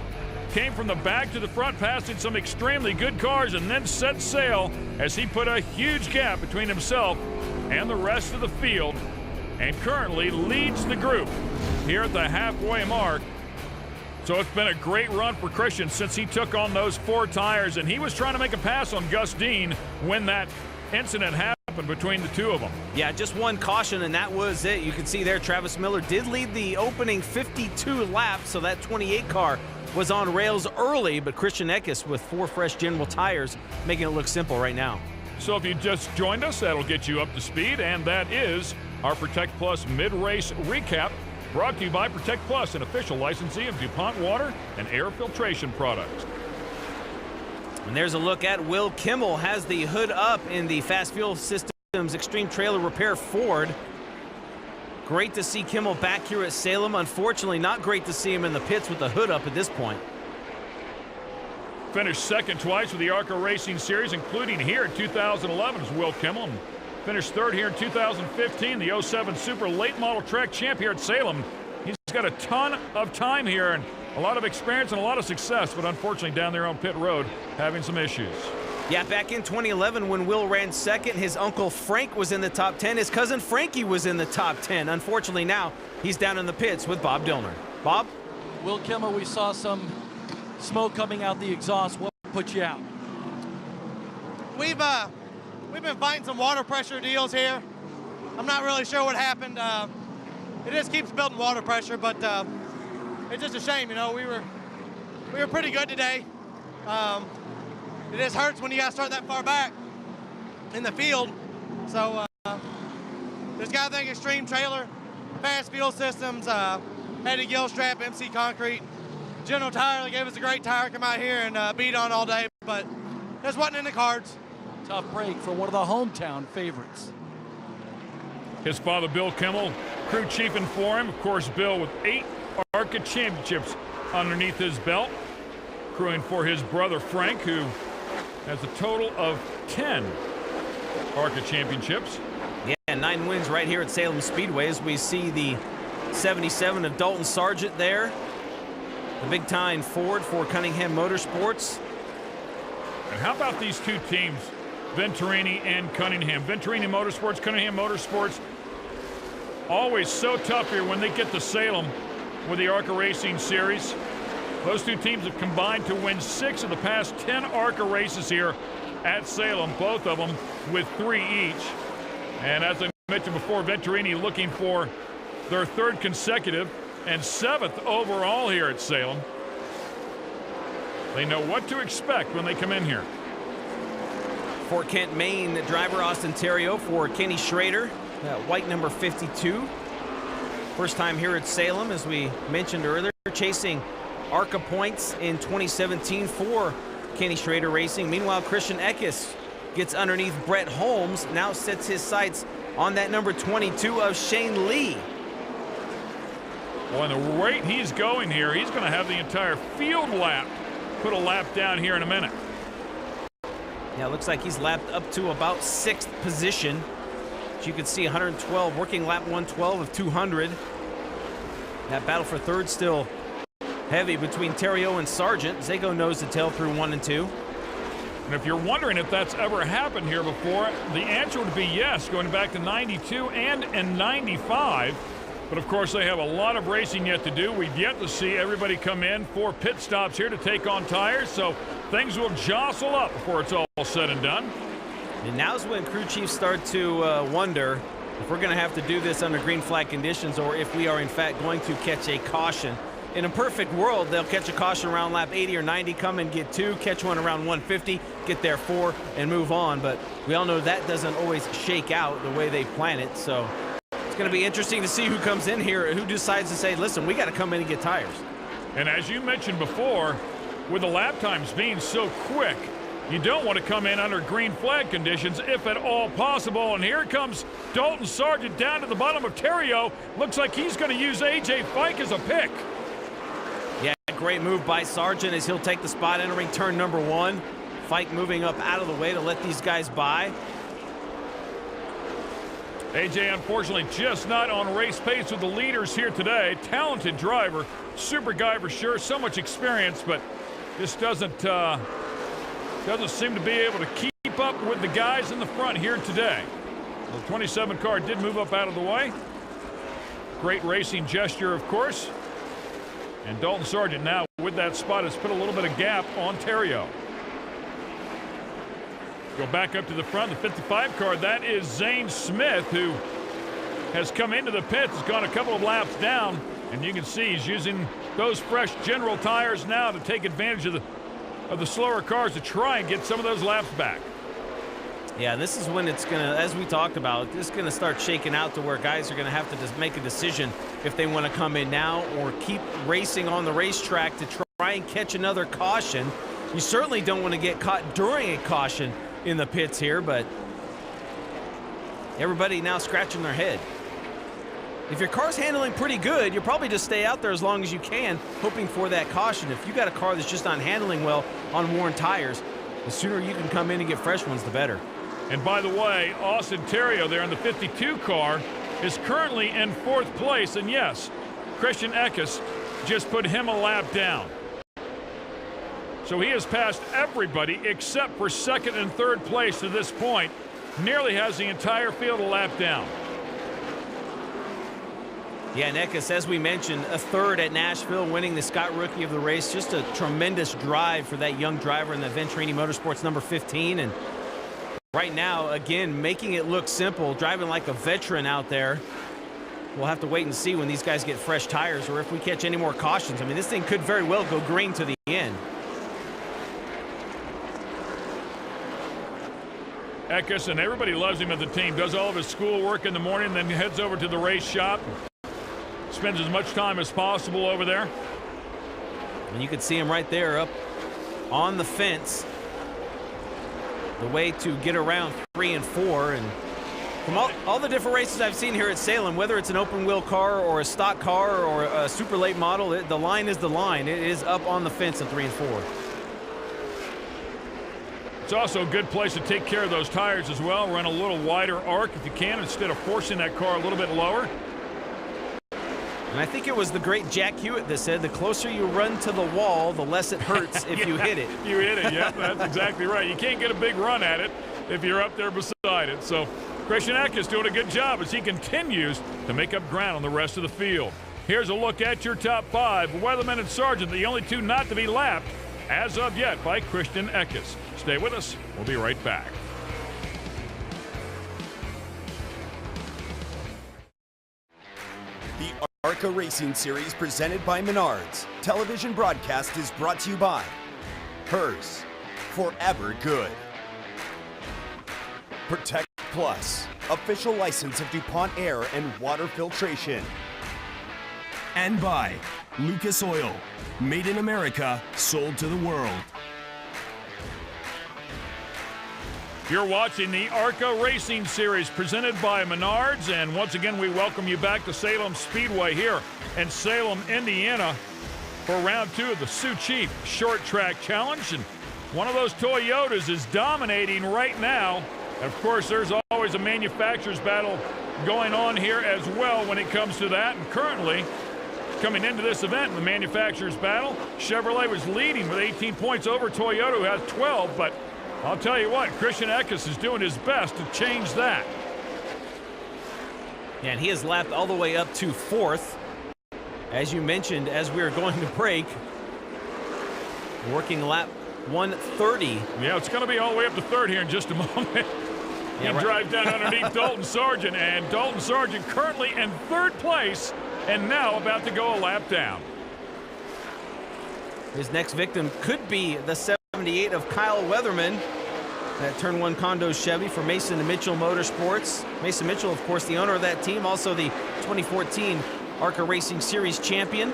Came from the back to the front, passing some extremely good cars, and then set sail as he put a huge gap between himself and the rest of the field, and currently leads the group here at the halfway mark. So it's been a great run for Christian since he took on those 4 tires, and he was trying to make a pass on Gus Dean when that incident happened between the 2 of them. Yeah, just 1 caution, and that was it. You can see there Travis Miller did lead the opening 52 laps, so that 28 car was on rails early, but Christian Eckes with 4 fresh General tires making it look simple right now. So if you just joined us, that'll get you up to speed, and that is our Protect Plus mid-race recap, brought to you by Protect Plus, an official licensee of DuPont water and air filtration products. And there's a look at Will Kimmel, has the hood up in the Fast Fuel Systems Extreme Trailer Repair Ford. Great to see Kimmel back here at Salem. Unfortunately, not great to see him in the pits with the hood up at this point. Finished second twice with the ARCA Racing Series, including here in 2011 as Will Kimmel. And finished 3rd here in 2015, the 07 Super Late Model Track Champ here at Salem. He's got a ton of time here and a lot of experience and a lot of success, but unfortunately down there on pit road having some issues. Yeah, back in 2011 when Will ran 2nd, his uncle Frank was in the top 10. His cousin Frankie was in the top 10. Unfortunately now he's down in the pits with Bob Dillner. Bob? Will Kimmel, we saw some smoke coming out the exhaust. What put you out? We've been fighting some water pressure deals here. I'm not really sure what happened. It just keeps building water pressure, but it's just a shame, you know. We were pretty good today. It just hurts when you got to start that far back in the field. So there's got to think Extreme Trailer, Fast Fuel Systems, Eddie Gill Strap, MC Concrete, General Tire. They gave us a great tire, come out here and beat on all day, but just wasn't in the cards. Tough break for one of the hometown favorites. His father, Bill Kimmel, crew chief informed. Of course, Bill with 8 ARCA championships underneath his belt, crewing for his brother Frank, who has a total of 10 ARCA championships. Yeah, 9 wins right here at Salem Speedway as we see the 77 of Dalton Sargent there. The big time Ford for Cunningham Motorsports. And how about these two teams, Venturini and Cunningham? Venturini Motorsports, Cunningham Motorsports, always so tough here when they get to Salem with the ARCA Racing Series. Those two teams have combined to win 6 of the past 10 ARCA races here at Salem, both of them with 3 each. And as I mentioned before, Venturini looking for their 3rd consecutive and 7th overall here at Salem. They know what to expect when they come in here. Fort Kent, Maine driver Austin Theriault for Kenny Schrader, white number 52. First time here at Salem, as we mentioned earlier, chasing ARCA points in 2017 for Kenny Schrader Racing. Meanwhile, Christian Eckes gets underneath Brett Holmes, now sets his sights on that number 22 of Shane Lee. Well, and the rate he's going here, he's going to have the entire field lap. Put a lap down here in a minute. Yeah, it looks like he's lapped up to about 6th position. As you can see, 112, working lap 112 of 200. That battle for 3rd still heavy between Theriault and Sargent. Zago nose to tail through 1 and 2. And if you're wondering if that's ever happened here before, the answer would be yes, going back to 92 and in 95. But of course, they have a lot of racing yet to do. We've yet to see everybody come in for pit stops here to take on tires, so things will jostle up before it's all said and done. And now's when crew chiefs start to wonder if we're going to have to do this under green flag conditions or if we are in fact going to catch a caution. In a perfect world, they'll catch a caution around lap 80 or 90, come and get 2, catch one around 150, get there 4, and move on. But we all know that doesn't always shake out the way they plan it, so it's going to be interesting to see who comes in here, who decides to say, listen, we got to come in and get tires. And as you mentioned before, with the lap times being so quick, you don't want to come in under green flag conditions if at all possible. And here comes Dalton Sargent down to the bottom of Theriault. Looks like he's going to use A.J. Fike as a pick. Yeah, great move by Sargent as he'll take the spot entering turn number 1. Fike moving up out of the way to let these guys by. AJ, unfortunately, just not on race pace with the leaders here today. Talented driver, super guy for sure, so much experience, but just doesn't seem to be able to keep up with the guys in the front here today. The 27 car did move up out of the way. Great racing gesture, of course. And Dalton Sargent now with that spot has put a little bit of gap on Theriault. Go back up to the front, the 55 car, that is Zane Smith, who has come into the pits, has gone a couple of laps down, and you can see he's using those fresh General tires now to take advantage of the slower cars to try and get some of those laps back. Yeah, this is when it's going to, as we talked about, this is going to start shaking out to where guys are going to have to just make a decision if they want to come in now or keep racing on the racetrack to try and catch another caution. You certainly don't want to get caught during a caution in the pits here, but everybody now scratching their head. If your car's handling pretty good, you'll probably just stay out there as long as you can, hoping for that caution. If you got a car that's just not handling well on worn tires, the sooner you can come in and get fresh ones, the better. And by the way, Austin Theriault there in the 52 car is currently in 4th place, and yes, Christian Eckes just put him a lap down. So he has passed everybody except for 2nd and 3rd place to this point. Nearly has the entire field a lap down. Yeah, and Eckes, as we mentioned, a 3rd at Nashville, winning the Scott Rookie of the Race. Just a tremendous drive for that young driver in the Venturini Motorsports number 15. And right now, again, making it look simple, driving like a veteran out there. We'll have to wait and see when these guys get fresh tires or if we catch any more cautions. I mean, this thing could very well go green to the end. Eckes, and everybody loves him at the team, does all of his schoolwork in the morning, then heads over to the race shop, spends as much time as possible over there. And you can see him right there up on the fence. The way to get around 3 and 4, and From all the different races I've seen here at Salem, whether it's an open wheel car or a stock car or a super late model, the line is the line. It is up on the fence in 3 and 4. It's also a good place to take care of those tires as well. Run a little wider arc if you can instead of forcing that car a little bit lower. And I think it was the great Jack Hewitt that said the closer you run to the wall, the less it hurts if you hit it. You hit it, yeah, that's exactly right. You can't get a big run at it if you're up there beside it. So Christian Eckes doing a good job as he continues to make up ground on the rest of the field. Here's a look at your top 5. Weatherman and Sargent, the only 2 not to be lapped as of yet by Christian Eckes. Stay with us. We'll be right back. The ARCA Racing Series presented by Menards. Television broadcast is brought to you by Hers, Forever Good. Protect Plus, official license of DuPont Air and Water Filtration. And by Lucas Oil, made in America, sold to the world. You're watching the ARCA Racing Series presented by Menards, and once again we welcome you back to Salem Speedway here in Salem, Indiana for round 2 of the Sioux Chief Short Track Challenge. And one of those Toyotas is dominating right now. Of course, there's always a manufacturer's battle going on here as well when it comes to that, and currently coming into this event in the manufacturer's battle, Chevrolet was leading with 18 points over Toyota, who has 12, but I'll tell you what, Christian Eckes is doing his best to change that. Yeah, and he has lapped all the way up to 4th. As you mentioned, as we are going to break, working lap 130. Yeah, it's going to be all the way up to 3rd here in just a moment. He drives down underneath Dalton Sargent, and Dalton Sargent currently in 3rd place and now about to go a lap down. His next victim could be the 78 of Kyle Weatherman. That Turn 1 Condo Chevy for Mason and Mitchell Motorsports. Mason Mitchell, of course, the owner of that team, also the 2014 ARCA Racing Series champion.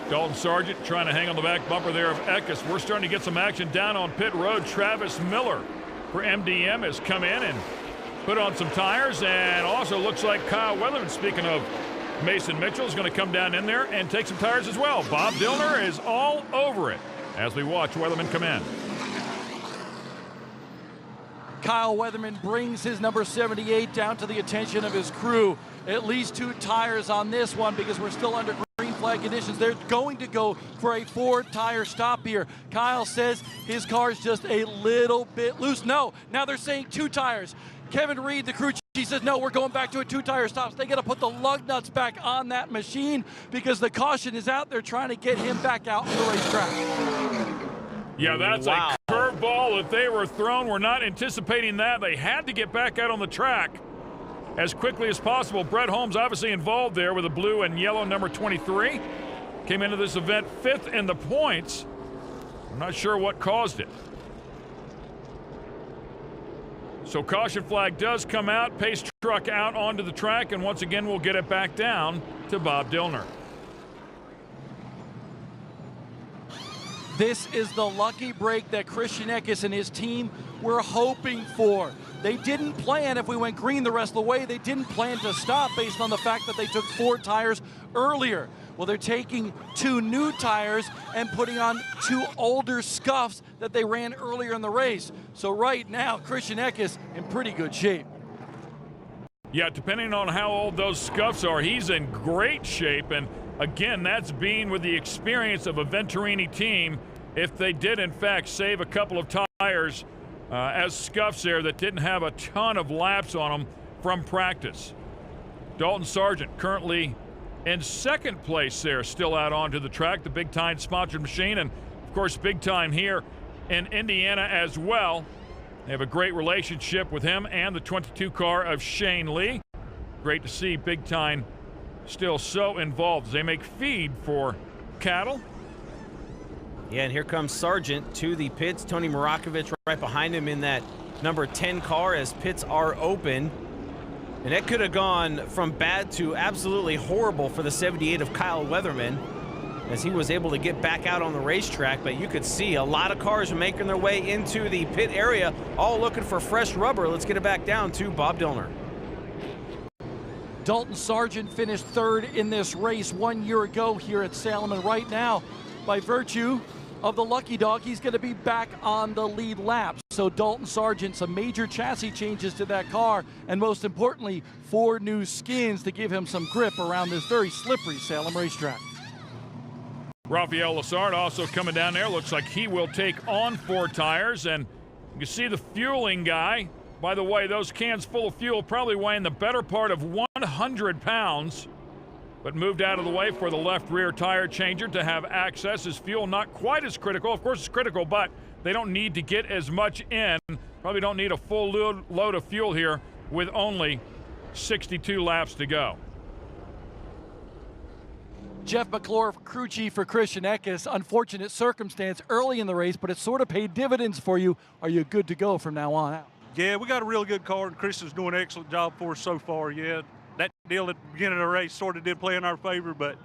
Dalton Sargent trying to hang on the back bumper there of Eckes. We're starting to get some action down on pit road. Travis Miller for MDM has come in and put on some tires, and also looks like Kyle Weatherman, speaking of Mason Mitchell, is going to come down in there and take some tires as well. Bob Dillner is all over it as we watch Weatherman come in. Kyle Weatherman brings his number 78 down to the attention of his crew. At least 2 tires on this one because we're still under green flag conditions. They're going to go for a 4-tire stop here. Kyle says his car's just a little bit loose. No, now they're saying 2 tires. Kevin Reed, the crew chief, says, no, we're going back to a 2-tire stop. So they got to put the lug nuts back on that machine because the caution is out. They're trying to get him back out on the racetrack. Yeah, that's a curveball that they were thrown. We're not anticipating that. They had to get back out on the track as quickly as possible. Brett Holmes obviously involved there with a blue and yellow number 23. Came into this event 5th in the points. I'm not sure what caused it. So caution flag does come out, pace truck out onto the track, and once again we'll get it back down to Bob Dillner. This is the lucky break that Christian Eckes and his team were hoping for. They didn't plan, if we went green the rest of the way, they didn't plan to stop based on the fact that they took 4 tires earlier. Well, they're taking 2 new tires and putting on 2 older scuffs that they ran earlier in the race. So right now, Christian Eckes in pretty good shape. Yeah, depending on how old those scuffs are, he's in great shape. And again, that's being with the experience of a Venturini team. If they did, in fact, save a couple of tires as scuffs there that didn't have a ton of laps on them from practice. Dalton Sargent currently in 2nd place there, still out onto the track, the Big Time sponsored machine, and of course Big Time here in Indiana as well. They have a great relationship with him and the 22 car of Shane Lee. Great to see Big Time still so involved as they make feed for cattle. Yeah, and here comes Sargent to the pits. Tony Murakovich right behind him in that number 10 car as pits are open. And that could have gone from bad to absolutely horrible for the 78 of Kyle Weatherman as he was able to get back out on the racetrack. But you could see a lot of cars making their way into the pit area, all looking for fresh rubber. Let's get it back down to Bob Dillner. Dalton Sargent finished third in this race 1 year ago here at Salem, and right now, by virtue of the lucky dog, he's going to be back on the lead lap. So Dalton Sargent, some major chassis changes to that car, and most importantly, 4 new skins to give him some grip around this very slippery Salem racetrack. Rafael Lassard also coming down there. Looks like he will take on 4 tires, and you can see the fueling guy. By the way, those cans full of fuel probably weighing the better part of 100 pounds, but moved out of the way for the left rear tire changer to have access. His fuel not quite as critical. Of course, it's critical, but they don't need to get as much in. Probably don't need a full load of fuel here with only 62 laps to go. Jeff McClure, crew chief for Christian Eckes. Unfortunate circumstance early in the race, but it sort of paid dividends for you. Are you good to go from now on out? Yeah, we got a real good car, and Christian's doing an excellent job for us so far, yeah. That deal at the beginning of the race sort of did play in our favor, but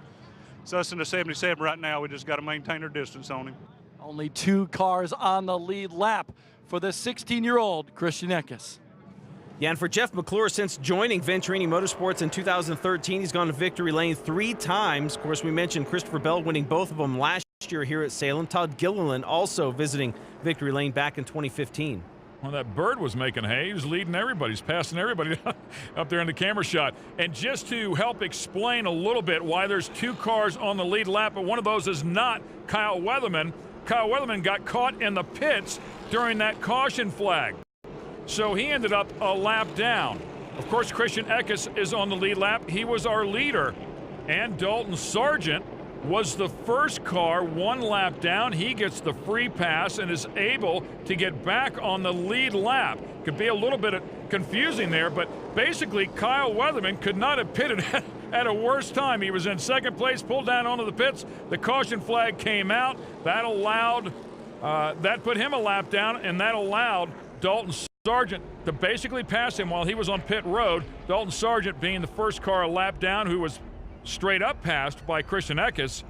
it's us in the 77 right now. We just got to maintain our distance on him. Only 2 cars on the lead lap for the 16-year-old Christian Eckes. Yeah, and for Jeff McClure, since joining Venturini Motorsports in 2013, he's gone to victory lane 3 times. Of course, we mentioned Christopher Bell winning both of them last year here at Salem. Todd Gilliland also visiting victory lane back in 2015. Well, that bird was making hay. He was leading everybody. He's passing everybody up there in the camera shot. And just to help explain a little bit why there's 2 cars on the lead lap, but one of those is not Kyle Weatherman. Kyle Weatherman got caught in the pits during that caution flag. So he ended up a lap down. Of course, Christian Eckes is on the lead lap. He was our leader. And Dalton Sargent was the first car 1 lap down. He gets the free pass and is able to get back on the lead lap. Could be a little bit confusing there, but basically Kyle Weatherman could not have pitted at a worse time. He was in second place, pulled down onto the pits. The caution flag came out. That allowed, that put him a lap down, and that allowed Dalton Sargent to basically pass him while he was on pit road. Dalton Sargent, being the first car a lap down, who was straight up passed by Christian Eckes,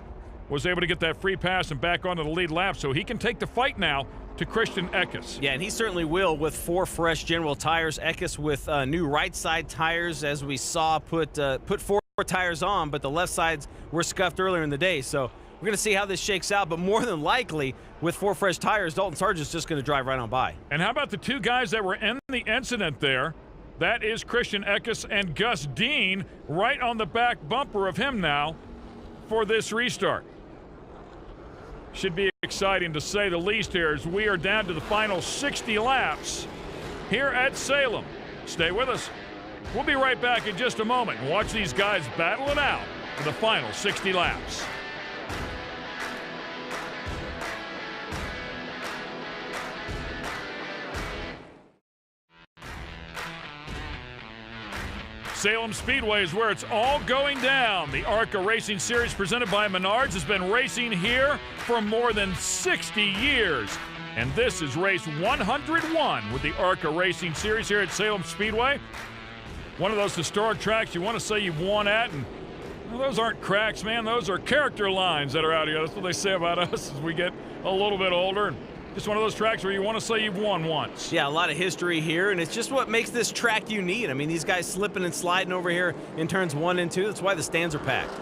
was able to get that free pass and back onto the lead lap, so he can take the fight now to Christian Eckes. Yeah, and he certainly will with 4 fresh General tires. Eckes with new right side tires, as we saw, put 4 tires on, but the left sides were scuffed earlier in the day. So we're going to see how this shakes out, but more than likely, with 4 fresh tires, Dalton Sargent's just going to drive right on by. And how about the 2 guys that were in the incident there? That is Christian Eckes and Gus Dean, right on the back bumper of him now for this restart. Should be exciting to say the least here, as we are down to the final 60 laps here at Salem. Stay with us. We'll be right back in just a moment and watch these guys battle it out for the final 60 laps. Salem Speedway is where it's all going down. The ARCA Racing Series presented by Menards has been racing here for more than 60 years. And this is race 101 with the ARCA Racing Series here at Salem Speedway. One of those historic tracks you want to say you've won at, and well, those aren't cracks, man. Those are character lines that are out here. That's what they say about us as we get a little bit older. And just one of those tracks where you want to say you've won once. Yeah, a lot of history here, and it's just what makes this track unique. I mean, these guys slipping and sliding over here in turns 1 and 2. That's why the stands are packed.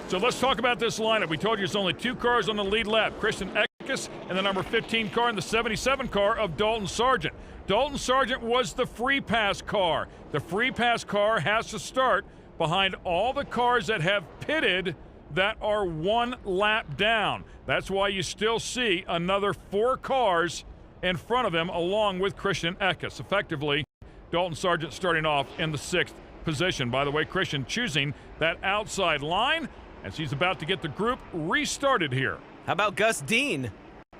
So let's talk about this lineup. We told you there's only 2 cars on the lead lap. Christian Eckes and the number 15 car and the 77 car of Dalton Sargent. Dalton Sargent was the free pass car. The free pass car has to start behind all the cars that have pitted that are 1 lap down. That's why you still see another 4 cars in front of him along with Christian Eckes. Effectively, Dalton Sargent starting off in the 6th position. By the way, Christian choosing that outside line as he's about to get the group restarted here. How about Gus Dean?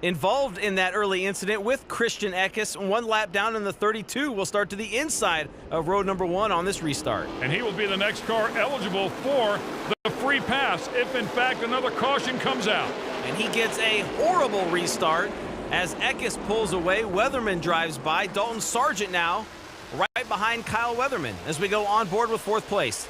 Involved in that early incident with Christian Eckes. 1 lap down in the 32 will start to the inside of road number 1 on this restart. And he will be the next car eligible for the free pass if in fact another caution comes out. And he gets a horrible restart as Eckes pulls away. Weatherman drives by. Dalton Sargent now right behind Kyle Weatherman as we go on board with 4th place.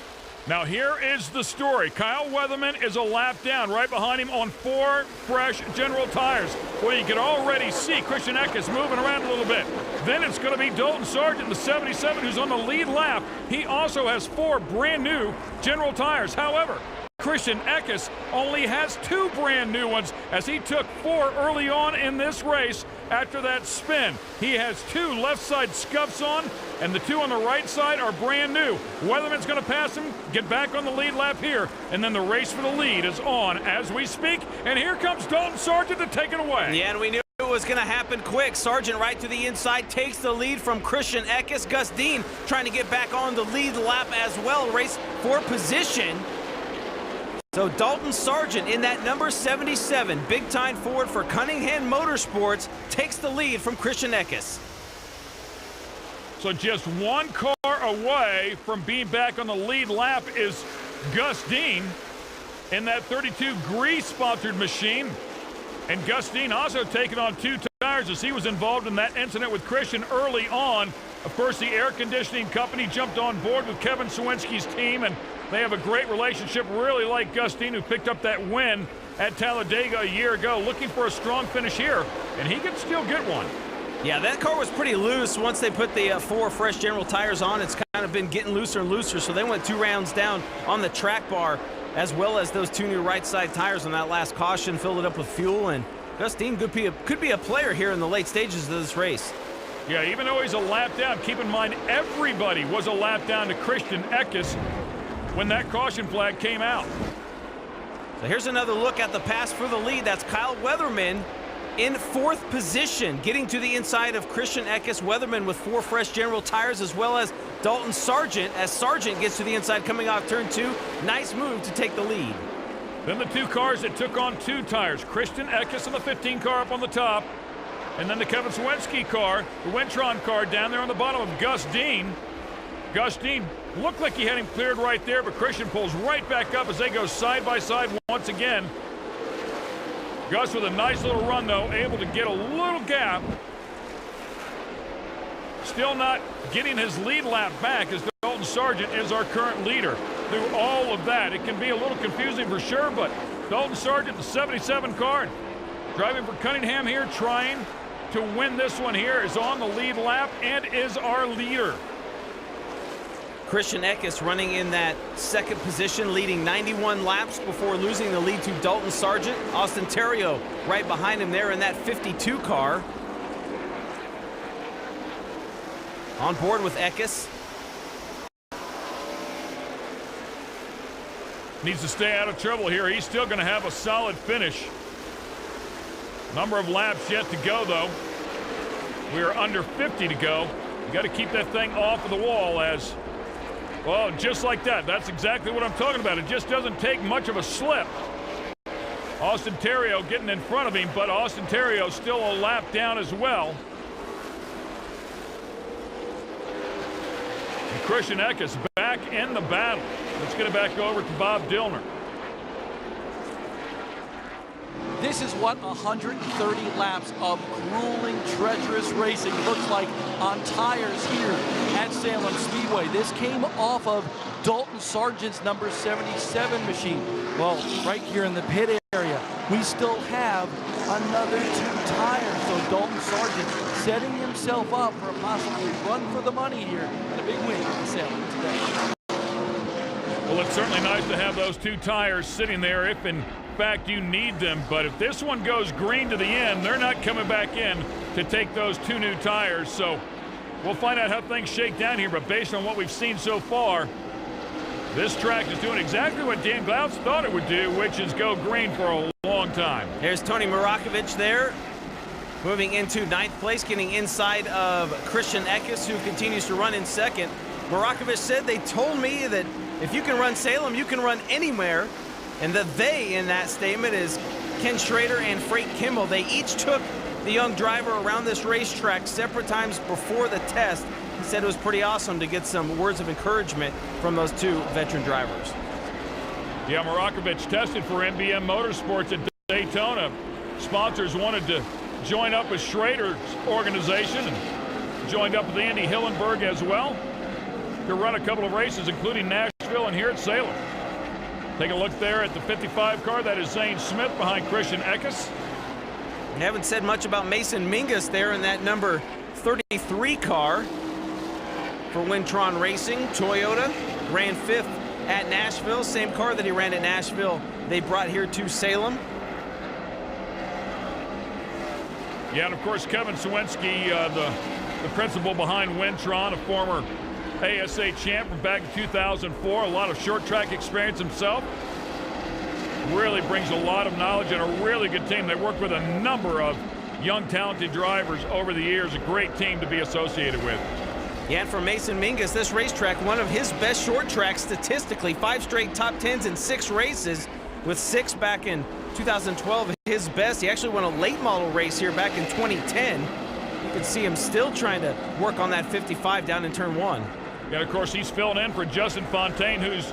Now here is the story. Kyle Weatherman is a lap down, right behind him on 4 fresh General tires. Well, you can already see Christian Eckes moving around a little bit. Then it's going to be Dalton Sargent, the 77, who's on the lead lap. He also has 4 brand new General tires. However, Christian Eckes only has 2 brand new ones as he took 4 early on in this race after that spin. He has 2 left side scuffs on, and the 2 on the right side are brand new. Weatherman's going to pass him, get back on the lead lap here, and then the race for the lead is on as we speak. And here comes Dalton Sargent to take it away. Yeah, and we knew it was going to happen quick. Sargent right to the inside takes the lead from Christian Eckes. Gus Dean trying to get back on the lead lap as well, race for position. So Dalton Sargent in that number 77, big-time Ford for Cunningham Motorsports, takes the lead from Christian Eckes. So just 1 car away from being back on the lead lap is Gus Dean in that 32 Grease-sponsored machine. And Gus Dean also taking on 2 tires as he was involved in that incident with Christian early on. Of course, the air conditioning company jumped on board with Kevin Sawinski's team, and they have a great relationship, really like Gus Dean, who picked up that win at Talladega a year ago, looking for a strong finish here, and he can still get one. Yeah, that car was pretty loose once they put the 4 fresh General tires on. It's kind of been getting looser and looser, so they went 2 rounds down on the track bar, as well as those 2 new right side tires on that last caution, filled it up with fuel, and Gus Dean could be a player here in the late stages of this race. Yeah, even though he's a lap down, keep in mind everybody was a lap down to Christian Eckes when that caution flag came out. So here's another look at the pass for the lead. That's Kyle Weatherman in 4th position, getting to the inside of Christian Eckes. Weatherman with 4 fresh General tires, as well as Dalton Sargent, as Sargent gets to the inside coming off turn 2. Nice move to take the lead. Then the 2 cars that took on 2 tires, Christian Eckes and the 15 car up on the top, and then the Kevin Sawinski car, the Wintron car down there on the bottom of Gus Dean. Gus Dean looked like he had him cleared right there, but Christian pulls right back up as they go side by side once again. Gus with a nice little run, though, able to get a little gap. Still not getting his lead lap back as Dalton Sargent is our current leader. Through all of that, it can be a little confusing for sure, but Dalton Sargent, the 77 car, driving for Cunningham here, trying to win this one here, is on the lead lap and is our leader. Christian Eckes running in that 2nd position, leading 91 laps before losing the lead to Dalton Sargent. Austin Terrio right behind him there in that 52 car. On board with Eckes. Needs to stay out of trouble here. He's still going to have a solid finish. Number of laps yet to go, though. We are under 50 to go. You got to keep that thing off of the wall as, well, just like that. That's exactly what I'm talking about. It just doesn't take much of a slip. Austin Terrio getting in front of him, but Austin Terrio still a lap down as well. And Christian Eckes back in the battle. Let's get it back over to Bob Dillner. This is what 130 laps of grueling, treacherous racing looks like on tires here at Salem Speedway. This came off of Dalton Sargent's number 77 machine. Well, right here in the pit area, we still have another 2 tires. So Dalton Sargent setting himself up for a possible run for the money here and a big win in Salem today. Well, it's certainly nice to have those 2 tires sitting there if in fact you need them, but if this one goes green to the end, they're not coming back in to take those 2 new tires. So we'll find out how things shake down here, but based on what we've seen so far, this track is doing exactly what Dan Glauts thought it would do, which is go green for a long time. There's Tony Marakovich there, moving into 9th place, getting inside of Christian Eckes, who continues to run in 2nd. Marakovich said, they told me that if you can run Salem, you can run anywhere. And the they in that statement is Ken Schrader and Frank Kimball. They each took the young driver around this racetrack separate times before the test. He said it was pretty awesome to get some words of encouragement from those 2 veteran drivers. Yeah, Marakovich tested for MBM Motorsports at Daytona. Sponsors wanted to join up with Schrader's organization and joined up with Andy Hillenberg as well to run a couple of races, including Nashville Nashville and here at Salem. Take a look there at the 55 car. That is Zane Smith behind Christian Eckes. We haven't said much about Mason Mingus there in that number 33 car for Wintron Racing. Toyota ran 5th at Nashville. Same car that he ran at Nashville, they brought here to Salem. Yeah, and of course, Kevin Sawinski, the principal behind Wintron, a former ASA champ from back in 2004. A lot of short track experience himself. Really brings a lot of knowledge and a really good team. They worked with a number of young, talented drivers over the years. A great team to be associated with. Yeah, and for Mason Mingus, this racetrack, one of his best short tracks statistically. 5 straight top 10s in 6 races, with 6 back in 2012, his best. He actually won a late model race here back in 2010. You can see him still trying to work on that 55 down in turn 1. And of course, he's filling in for Justin Fontaine, who's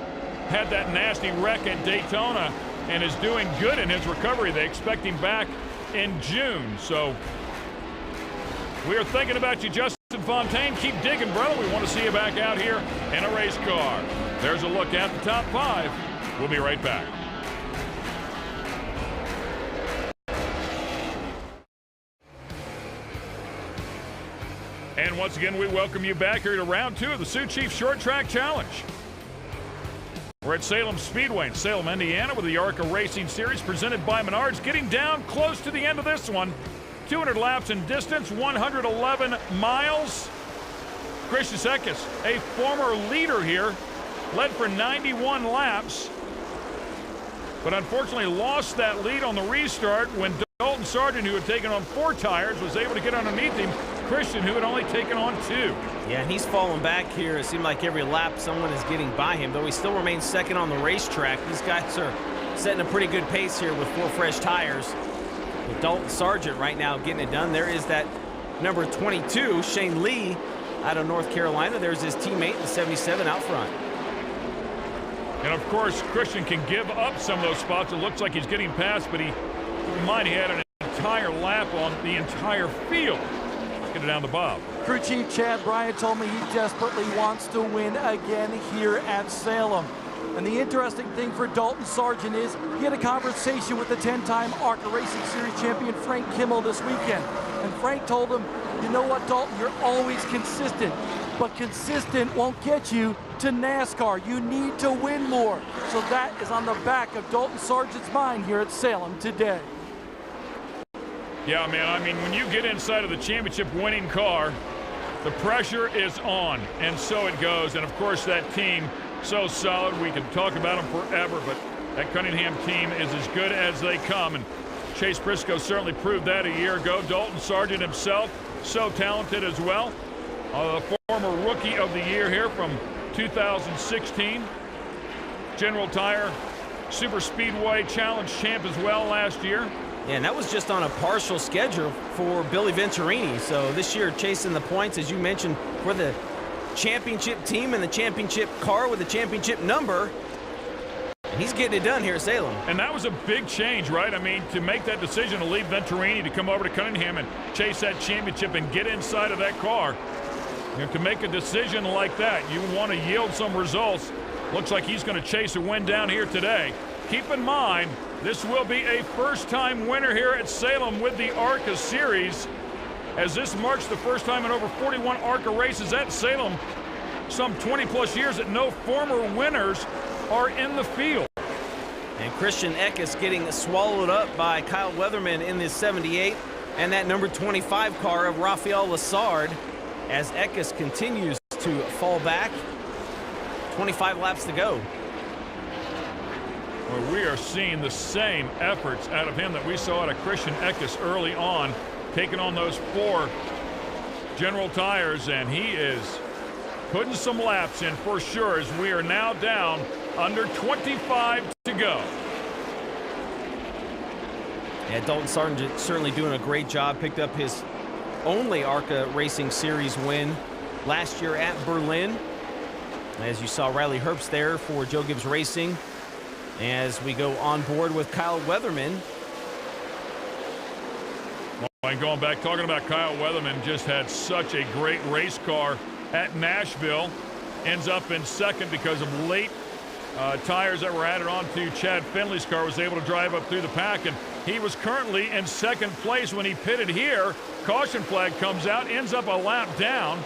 had that nasty wreck at Daytona and is doing good in his recovery. They expect him back in June. So we are thinking about you, Justin Fontaine. Keep digging, brother. We want to see you back out here in a race car. There's a look at the top 5. We'll be right back. And once again, we welcome you back here to round 2 of the Sioux Chief Short Track Challenge. We're at Salem Speedway in Salem, Indiana, with the ARCA Racing Series presented by Menards. Getting down close to the end of this one. 200 laps in distance, 111 miles. Christian Eckes, a former leader here, led for 91 laps, but unfortunately lost that lead on the restart when Dalton Sargent, who had taken on 4 tires, was able to get underneath him. Christian, who had only taken on 2. Yeah, and he's fallen back here. It seemed like every lap someone is getting by him, though he still remains second on the racetrack. These guys are setting a pretty good pace here with 4 fresh tires. With Dalton Sargent right now getting it done. There is that number 22, Shane Lee, out of North Carolina. There's his teammate, the 77, out front. And of course, Christian can give up some of those spots. It looks like he's getting past, but he had an entire lap on the entire field. Get it down to Bob. Crew Chief Chad Bryant told me he desperately wants to win again here at Salem. And the interesting thing for Dalton Sargent is he had a conversation with the 10-time ARCA Racing Series champion Frank Kimmel this weekend. And Frank told him, you know what, Dalton, you're always consistent, but consistent won't get you to NASCAR. You need to win more. So that is on the back of Dalton Sargent's mind here at Salem today. Yeah, man, I mean, when you get inside of the championship winning car, the pressure is on, and so it goes. And of course, that team, so solid. We can talk about them forever, but that Cunningham team is as good as they come. And Chase Briscoe certainly proved that a year ago. Dalton Sargent himself, so talented as well. The former Rookie of the Year here from 2016. General Tire Super Speedway Challenge champ as well last year. Yeah, and that was just on a partial schedule for Billy Venturini. So this year chasing the points, as you mentioned, for the championship team and the championship car with the championship number. And he's getting it done here at Salem. And that was a big change, right? I mean, to make that decision to leave Venturini to come over to Cunningham and chase that championship and get inside of that car. You know, to make a decision like that, you want to yield some results. Looks like he's going to chase a win down here today. Keep in mind, this will be a first-time winner here at Salem with the ARCA Series, as this marks the first time in over 41 ARCA races at Salem, some 20-plus years, that no former winners are in the field. And Christian Eckes getting swallowed up by Kyle Weatherman in this 78, and that number 25 car of Rafael Lassard, as Eckes continues to fall back. 25 laps to go. Well, we are seeing the same efforts out of him that we saw out of Christian Eckes early on, taking on those 4 General Tires, and he is putting some laps in for sure, as we are now down under 25 to go. Yeah, Dalton Sargent certainly doing a great job. Picked up his only ARCA Racing Series win last year at Berlin. As you saw, Riley Herbst there for Joe Gibbs Racing. As we go on board with Kyle Weatherman. And going back, talking about Kyle Weatherman, just had such a great race car at Nashville. Ends up in second because of late tires that were added onto Chad Finley's car, was able to drive up through the pack, and he was currently in second place when he pitted here. Caution flag comes out, ends up a lap down,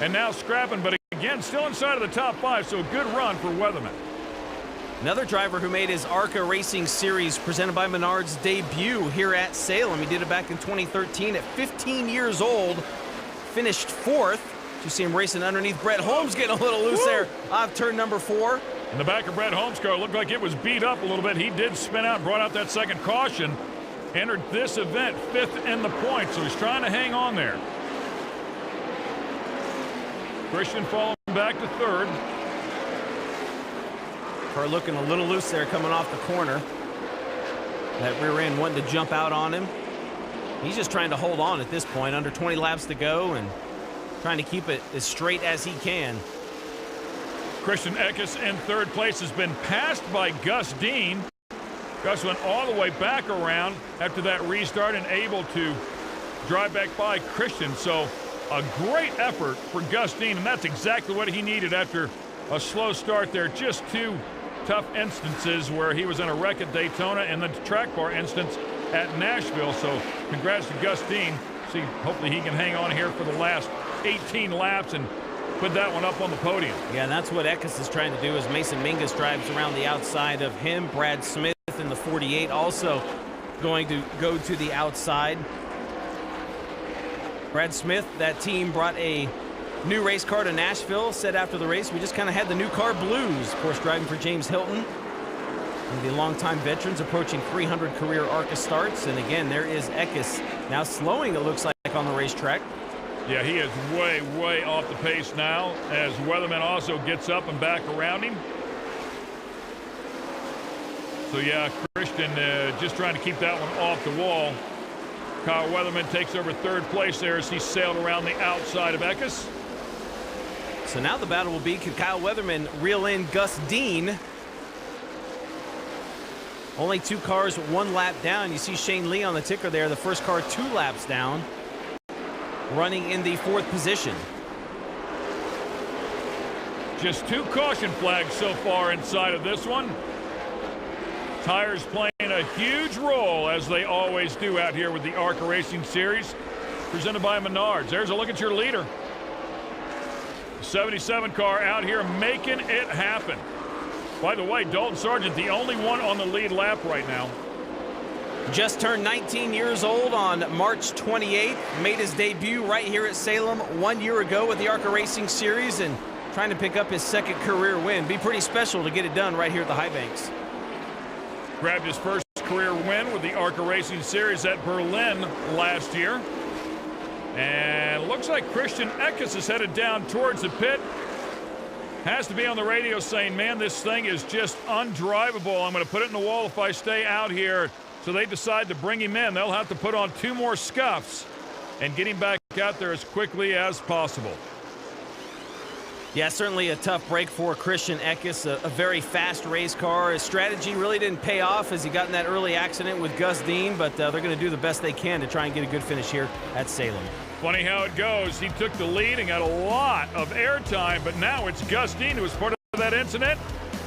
and now scrapping, but again, still inside of the top 5, so a good run for Weatherman. Another driver who made his ARCA Racing Series presented by Menards debut here at Salem. He did it back in 2013 at 15 years old, finished 4th. You see him racing underneath Brett Holmes, getting a little loose there off turn number 4. In the back of Brett Holmes' car, looked like it was beat up a little bit. He did spin out, brought out that second caution, entered this event 5th in the points, so he's trying to hang on there. Christian falling back to 3rd. Car looking a little loose there coming off the corner. That rear end wanting to jump out on him. He's just trying to hold on at this point, under 20 laps to go, and trying to keep it as straight as he can. Christian Eckes in 3rd place has been passed by Gus Dean. Gus went all the way back around after that restart and able to drive back by Christian. So a great effort for Gus Dean, and that's exactly what he needed after a slow start there. Just 2 tough instances where he was in a wreck at Daytona and the track bar instance at Nashville. So congrats to Gus Dean. See, hopefully he can hang on here for the last 18 laps and put that one up on the podium. Yeah, and that's what Eckes is trying to do as Mason Mingus drives around the outside of him. Brad Smith in the 48 also going to go to the outside. Brad Smith, that team brought a new race car to Nashville. Said after the race, we just kind of had the new car blues. Of course, driving for James Hilton. One of the longtime veterans approaching 300 career ARCA starts. And again, there is Eckes now slowing, it looks like, on the racetrack. Yeah, he is way, way off the pace now as Weatherman also gets up and back around him. So, yeah, Christian just trying to keep that one off the wall. Kyle Weatherman takes over 3rd place there as he sailed around the outside of Eckes. So now the battle will be, can Kyle Weatherman reel in Gus Dean? Only 2 cars 1 lap down. You see Shane Lee on the ticker there, the first car 2 laps down, running in the 4th position. Just 2 caution flags so far inside of this one. Tires playing a huge role, as they always do out here with the ARCA Racing Series, presented by Menards. There's a look at your leader. The 77 car out here making it happen. By the way, Dalton Sargent, the only one on the lead lap right now. Just turned 19 years old on March 28th. Made his debut right here at Salem 1 year ago with the ARCA Racing Series and trying to pick up his 2nd career win. Be pretty special to get it done right here at the High Banks. Grabbed his first career win with the ARCA Racing Series at Berlin last year. And looks like Christian Eckes is headed down towards the pit. Has to be on the radio saying, man, this thing is just undrivable. I'm going to put it in the wall if I stay out here. So they decide to bring him in. They'll have to put on 2 more scuffs and get him back out there as quickly as possible. Yeah, certainly a tough break for Christian Eckes, a very fast race car. His strategy really didn't pay off as he got in that early accident with Gus Dean, but they're going to do the best they can to try and get a good finish here at Salem. Funny how it goes. He took the lead and got a lot of airtime, but now it's Gus Dean who was part of that incident,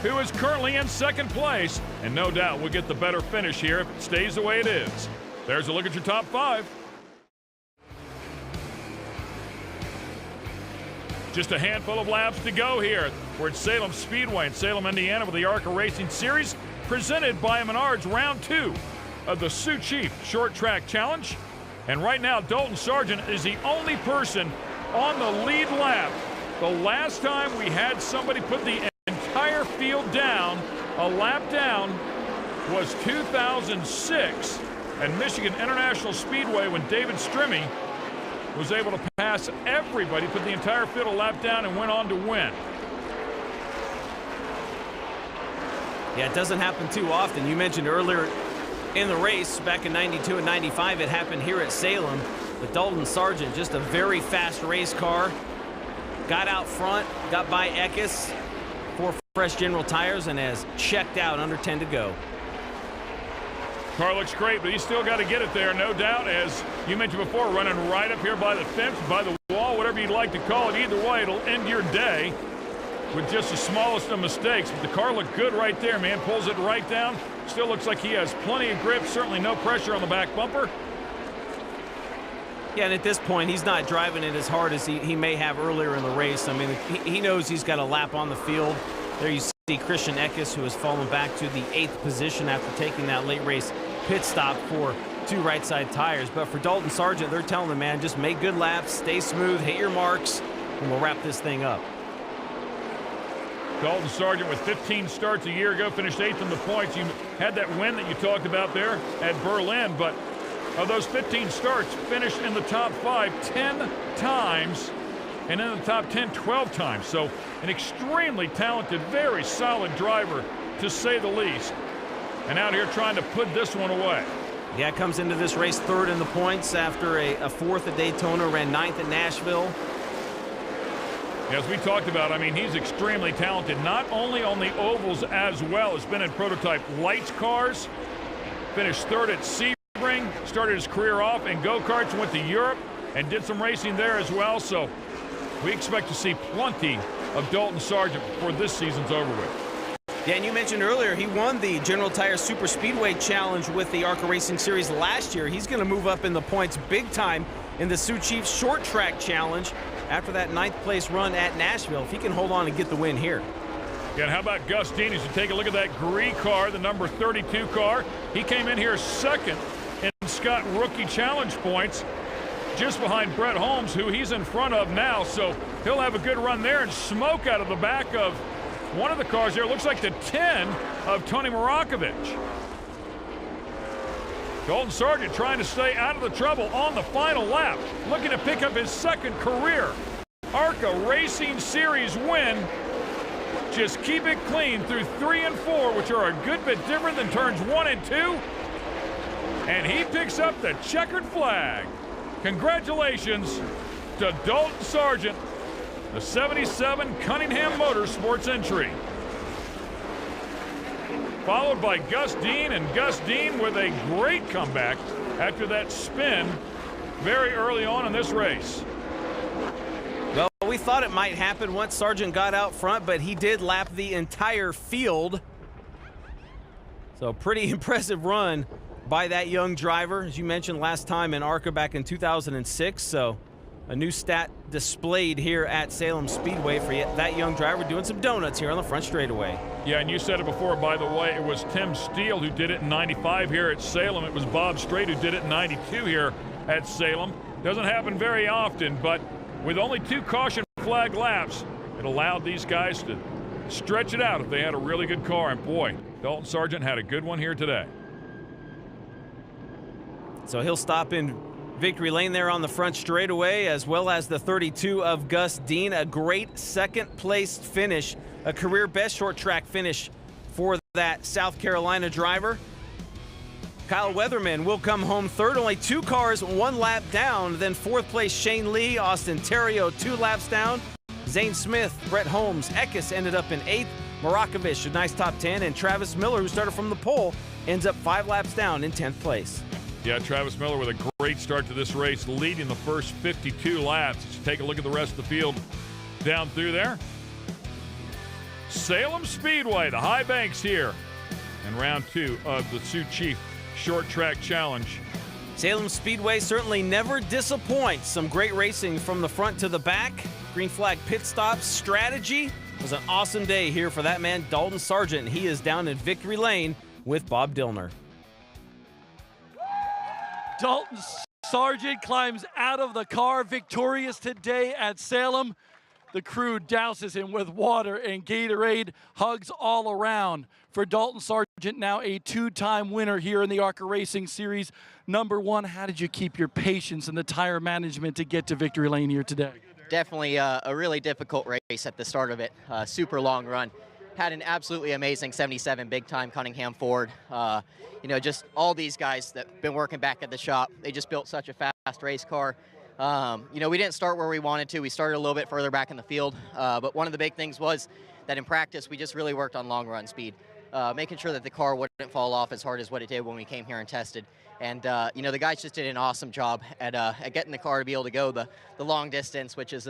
who is currently in 2nd place, and no doubt will get the better finish here if it stays the way it is. There's a look at your top 5. Just a handful of laps to go here. We're at Salem Speedway in Salem, Indiana with the ARCA Racing Series presented by Menards, round 2 of the Sioux Chief Short Track Challenge. And right now, Dalton Sargent is the only person on the lead lap. The last time we had somebody put the entire field down, a lap down, was 2006 at Michigan International Speedway when David Strimmy was able to pass everybody, put the entire field a lap down, and went on to win. Yeah, it doesn't happen too often. You mentioned earlier in the race, back in 92 and 95, it happened here at Salem. But Dalton Sargent, just a very fast race car. Got out front, got by Eckes, 4 fresh General tires, and has checked out under 10 to go. Car looks great, but he's still got to get it there, no doubt, as you mentioned before, running right up here by the fence, by the wall, whatever you'd like to call it. Either way, it'll end your day. with just the smallest of mistakes. But the car looked good right there, man. Pulls it right down. Still looks like he has plenty of grip. Certainly no pressure on the back bumper. Yeah, and at this point, he's not driving it as hard as he may have earlier in the race. I mean, he knows he's got a lap on the field. There you see Christian Eckes, who has fallen back to the 8th position after taking that late race pit stop for 2 right side tires. But for Dalton Sargent, they're telling him, man, just make good laps, stay smooth, hit your marks, and we'll wrap this thing up. Dalton Sargent with 15 starts a year ago, finished 8th in the points. You had that win that you talked about there at Berlin, but of those 15 starts, finished in the top 5 10 times, and in the top 10 12 times. So an extremely talented, very solid driver, to say the least. And out here trying to put this one away. Yeah, comes into this race 3rd in the points after a 4th at Daytona, ran 9th at Nashville. As we talked about, I mean, he's extremely talented, not only on the ovals as well. Has been in prototype lights cars, finished 3rd at Sebring, started his career off in go-karts, went to Europe, and did some racing there as well. So we expect to see plenty of Dalton Sargent before this season's over with. Yeah, and you mentioned earlier he won the General Tire Super Speedway Challenge with the ARCA Racing Series last year. He's going to move up in the points big time in the Sioux Chiefs Short Track Challenge after that 9th place run at Nashville. If he can hold on and get the win here. Yeah, and how about Gus Dean? As you take a look at that Gree car, the number 32 car, he came in here 2nd in Scott Rookie Challenge points, just behind Brett Holmes, who he's in front of now. So he'll have a good run there, and smoke out of the back of one of the cars there. Looks like the 10 of Tony Marakovich. Dalton Sargent trying to stay out of the trouble on the final lap, looking to pick up his 2nd career ARCA Racing Series win. Just keep it clean through 3 and 4, which are a good bit different than turns 1 and 2. And he picks up the checkered flag. Congratulations to Dalton Sargent, the 77 Cunningham Motorsports entry. Followed by Gus Dean, and Gus Dean with a great comeback after that spin very early on in this race. Well, we thought it might happen once Sargent got out front, but he did lap the entire field. So pretty impressive run by that young driver, as you mentioned last time in ARCA back in 2006. So a new stat displayed here at Salem Speedway for that young driver doing some donuts here on the front straightaway. Yeah, and you said it before, by the way, it was Tim Steele who did it in 95 here at Salem. It was Bob Strait who did it in 92 here at Salem. Doesn't happen very often, but with only 2 caution flag laps, it allowed these guys to stretch it out if they had a really good car. And boy, Dalton Sargent had a good one here today. So he'll stop in victory lane there on the front straightaway, as well as the 32 of Gus Dean. A great 2nd place finish, a career best short track finish for that South Carolina driver. Kyle Weatherman will come home 3rd, only 2 cars, 1 lap down. Then 4th place Shane Lee, Austin Terrio 2 laps down. Zane Smith, Brett Holmes, Eckes ended up in 8th. Marakovich, a nice top 10, and Travis Miller, who started from the pole, ends up 5 laps down in 10th place. Yeah, Travis Miller with a great start to this race, leading the first 52 laps. Let's take a look at the rest of the field down through there. Salem Speedway, the high banks here in round 2 of the Sioux Chief Short Track Challenge. Salem Speedway certainly never disappoints. Some great racing from the front to the back. Green flag pit stops, strategy. It was an awesome day here for that man, Dalton Sargent. He is down in victory lane with Bob Dillner. Dalton Sargent climbs out of the car victorious today at Salem. The crew douses him with water and Gatorade, hugs all around. For Dalton Sargent, now a 2-time winner here in the ARCA Racing Series. Number 1, how did you keep your patience and the tire management to get to victory lane here today? Definitely a really difficult race at the start of it. Super long run. Had an absolutely amazing 77 big-time Cunningham Ford. You know, just all these guys that have been working back at the shop, they just built such a fast race car. You know, we didn't start where we wanted to. We started a little bit further back in the field. But one of the big things was that in practice, we just really worked on long run speed, making sure that the car wouldn't fall off as hard as what it did when we came here and tested. And, you know, the guys just did an awesome job at getting the car to be able to go the long distance, which is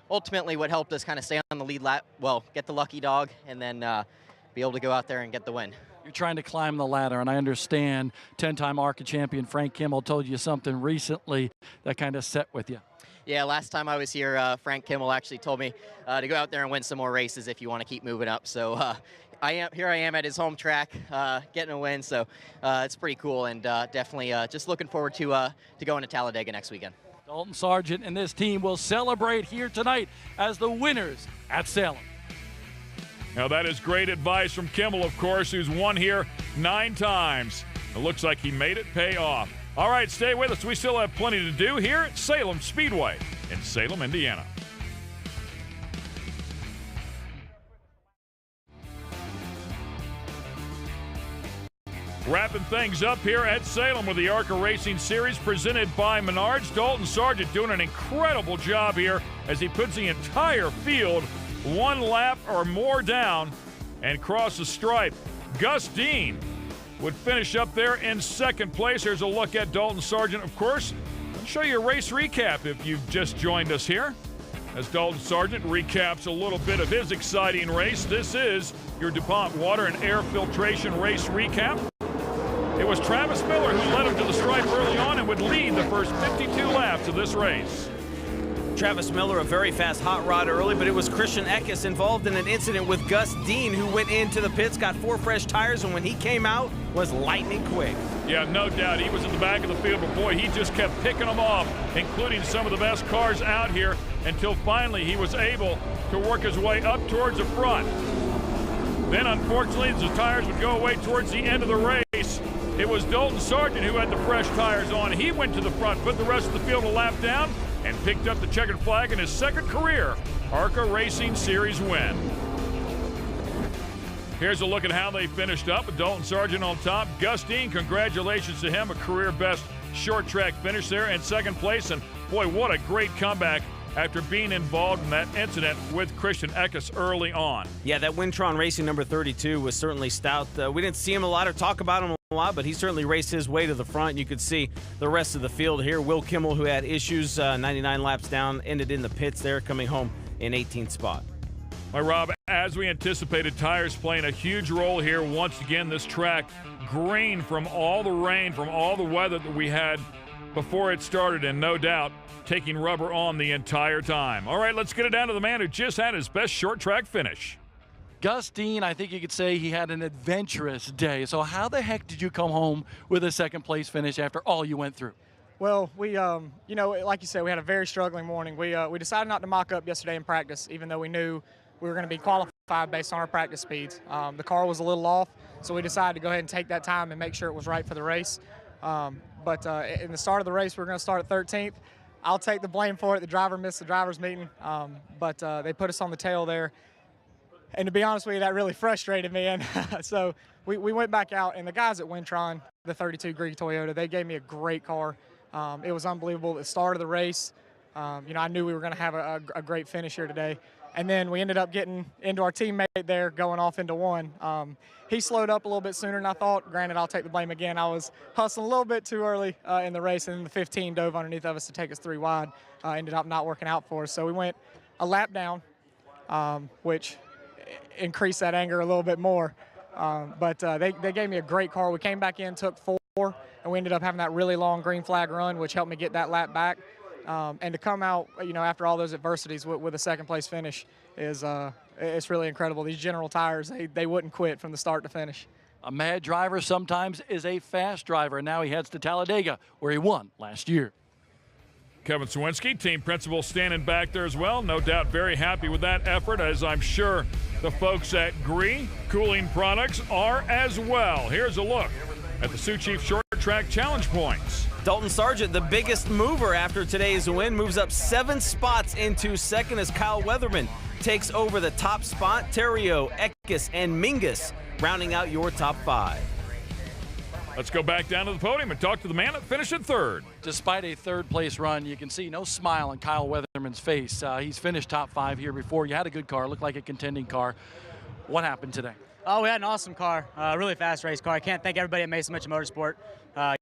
ultimately what helped us kind of stay on the lead lap, well, get the lucky dog, and then be able to go out there and get the win. You're trying to climb the ladder, and I understand 10-time ARCA champion Frank Kimmel told you something recently that kind of set with you. Yeah, last time I was here, Frank Kimmel actually told me to go out there and win some more races if you want to keep moving up. So here I am at his home track, getting a win. So it's pretty cool, and definitely just looking forward to going to Talladega next weekend. Dalton Sargent and this team will celebrate here tonight as the winners at Salem. Now that is great advice from Kimmel, of course, who's won here 9 times. It looks like he made it pay off. All right, stay with us. We still have plenty to do here at Salem Speedway in Salem, Indiana. Wrapping things up here at Salem with the ARCA Racing Series presented by Menards. Dalton Sargent doing an incredible job here as he puts the entire field 1 lap or more down and cross the stripe. Gus Dean would finish up there in 2nd place. Here's a look at Dalton Sargent, of course. I'll show you a race recap if you've just joined us here. As Dalton Sargent recaps a little bit of his exciting race, this is your DuPont Water and Air Filtration race recap. It was Travis Miller who led him to the stripe early on and would lead the first 52 laps of this race. Travis Miller, a very fast hot rod early, but it was Christian Eckes involved in an incident with Gus Dean, who went into the pits, got 4 fresh tires, and when he came out, was lightning quick. Yeah, no doubt. He was in the back of the field, but boy, he just kept picking them off, including some of the best cars out here, until finally he was able to work his way up towards the front. Then, unfortunately, as the tires would go away towards the end of the race, it was Dalton Sargent who had the fresh tires on. He went to the front, put the rest of the field a lap down, and picked up the checkered flag in his 2nd career ARCA Racing Series win. Here's a look at how they finished up with Dalton Sargent on top. Gus Dean, congratulations to him, a career best short track finish there in 2nd place. And boy, what a great comeback after being involved in that incident with Christian Eckes early on. Yeah, that Wintron Racing number 32 was certainly stout. We didn't see him a lot or talk about him a lot, but he certainly raced his way to the front. You could see the rest of the field here. Will Kimmel, who had issues 99 laps down, ended in the pits there, coming home in 18th spot. All right, Rob, as we anticipated, tires playing a huge role here. Once again, this track green from all the rain, from all the weather that we had before it started, and no doubt taking rubber on the entire time. All right, let's get it down to the man who just had his best short track finish. Gus Dean, I think you could say he had an adventurous day. So how the heck did you come home with a 2nd place finish after all you went through? Well, we, you know, like you said, we had a very struggling morning. We decided not to mock up yesterday in practice, even though we knew we were going to be qualified based on our practice speeds. The car was a little off, so we decided to go ahead and take that time and make sure it was right for the race. But in the start of the race, we were going to start at 13th. I'll take the blame for it. The driver missed the driver's meeting, but they put us on the tail there. And to be honest with you, that really frustrated me. And so we went back out, and the guys at Wintron, the 32 Greek Toyota, they gave me a great car. It was unbelievable at the start of the race. You know, I knew we were going to have a great finish here today. And then we ended up getting into our teammate there, going off into 1. He slowed up a little bit sooner than I thought. Granted, I'll take the blame again. I was hustling a little bit too early in the race, and the 15 dove underneath of us to take us 3 wide. Ended up not working out for us. So we went a lap down, which increased that anger a little bit more. But they gave me a great car. We came back in, took 4, and we ended up having that really long green flag run, which helped me get that lap back. And to come out, you know, after all those adversities with a 2nd place finish is it's really incredible. These General tires, they wouldn't quit from the start to finish. A mad driver sometimes is a fast driver. Now he heads to Talladega, where he won last year. Kevin Sawinski, team principal, standing back there as well. No doubt very happy with that effort, as I'm sure the folks at Gree Cooling Products are as well. Here's a look at the Sioux Chief Short Track Challenge points. Dalton Sargent, the biggest mover after today's win, moves up 7 spots into 2nd as Kyle Weatherman takes over the top spot. Terrio, Eckes, and Mingus rounding out your top 5. Let's go back down to the podium and talk to the man that finished in 3rd. Despite a 3rd-place run, you can see no smile on Kyle Weatherman's face. He's finished top 5 here before. You had a good car, looked like a contending car. What happened today? Oh, we had an awesome car, really fast race car. I can't thank everybody at Mason Mitchell Motorsport.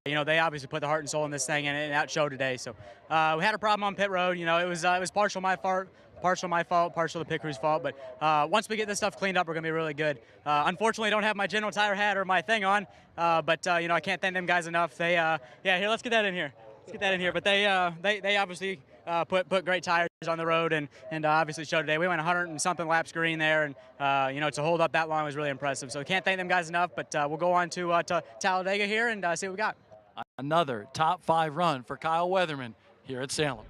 You know, they obviously put the heart and soul in this thing, and it outshowed today. So we had a problem on pit road. You know, it was partial my fault partial my fault, partial the pit crew's fault. But once we get this stuff cleaned up, we're going to be really good. Unfortunately, I don't have my General Tire hat or my thing on, but you know, I can't thank them guys enough. They, yeah, here, let's get that in here. Let's get that in here. But they obviously put great tires on the road and obviously showed today. We went 100 and something laps green there, and you know, to hold up that long was really impressive. So can't thank them guys enough. But we'll go on to Talladega here and see what we got. Another top 5 run for Kyle Weatherman here at Salem.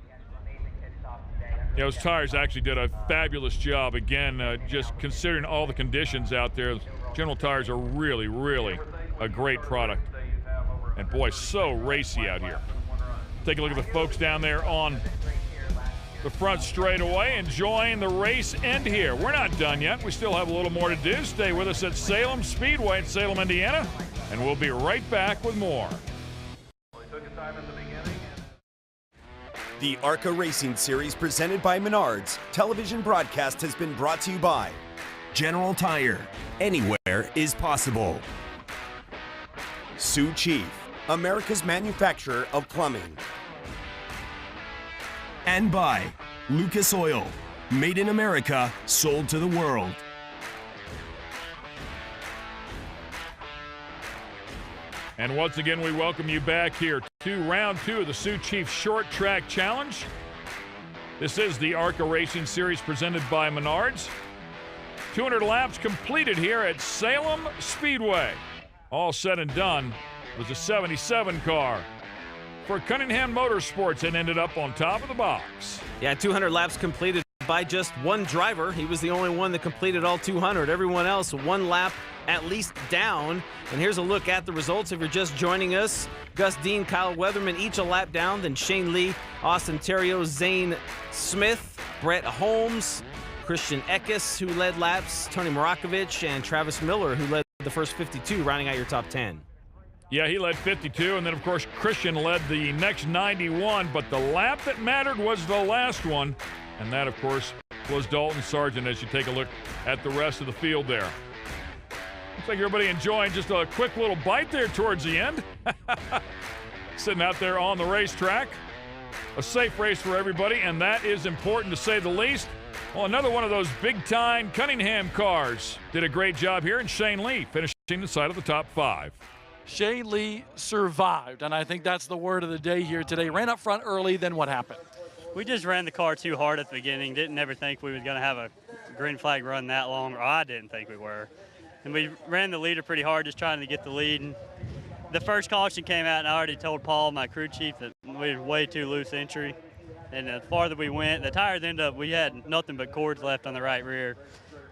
Yeah, those tires actually did a fabulous job. Again, just considering all the conditions out there, General Tires are really, really a great product. And boy, so racy out here. Take a look at the folks down there on the front straightaway enjoying the race end here. We're not done yet. We still have a little more to do. Stay with us at Salem Speedway in Salem, Indiana, and we'll be right back with more. The ARCA Racing Series presented by Menards television broadcast has been brought to you by General Tire. Anywhere is possible. Sioux Chief, America's manufacturer of plumbing. And by Lucas Oil, made in America, sold to the world. And once again, we welcome you back here to round 2 of the Sioux Chief Short Track Challenge. This is the ARCA Racing Series presented by Menards. 200 laps completed here at Salem Speedway. All said and done was a 77 car for Cunningham Motorsports and ended up on top of the box. Yeah, 200 laps completed by just one driver. He was the only one that completed all 200. Everyone else, one lap at least down. And here's a look at the results if you're just joining us. Gus Dean, Kyle Weatherman, each a lap down. Then Shane Lee, Austin Terrio, Zane Smith, Brett Holmes, Christian Eckes, who led laps, Tony Morakovich, and Travis Miller, who led the first 52, rounding out your top 10. Yeah, he led 52, and then, of course, Christian led the next 91, but the lap that mattered was the last one, and that, of course, was Dalton Sargent as you take a look at the rest of the field there. Looks like everybody enjoying just a quick little bite there towards the end. Sitting out there on the racetrack. A safe race for everybody, and that is important to say the least. Well, another one of those big-time Cunningham cars did a great job here, and Shane Lee finishing inside of the top 5. Shane Lee survived, and I think that's the word of the day here today. Ran up front early, then what happened? We just ran the car too hard at the beginning. Didn't ever think we were going to have a green flag run that long, or I didn't think we were. And we ran the leader pretty hard, just trying to get the lead. And the first caution came out, and I already told Paul, my crew chief, that we were way too loose entry. And the farther we went, the tires ended up, we had nothing but cords left on the right rear.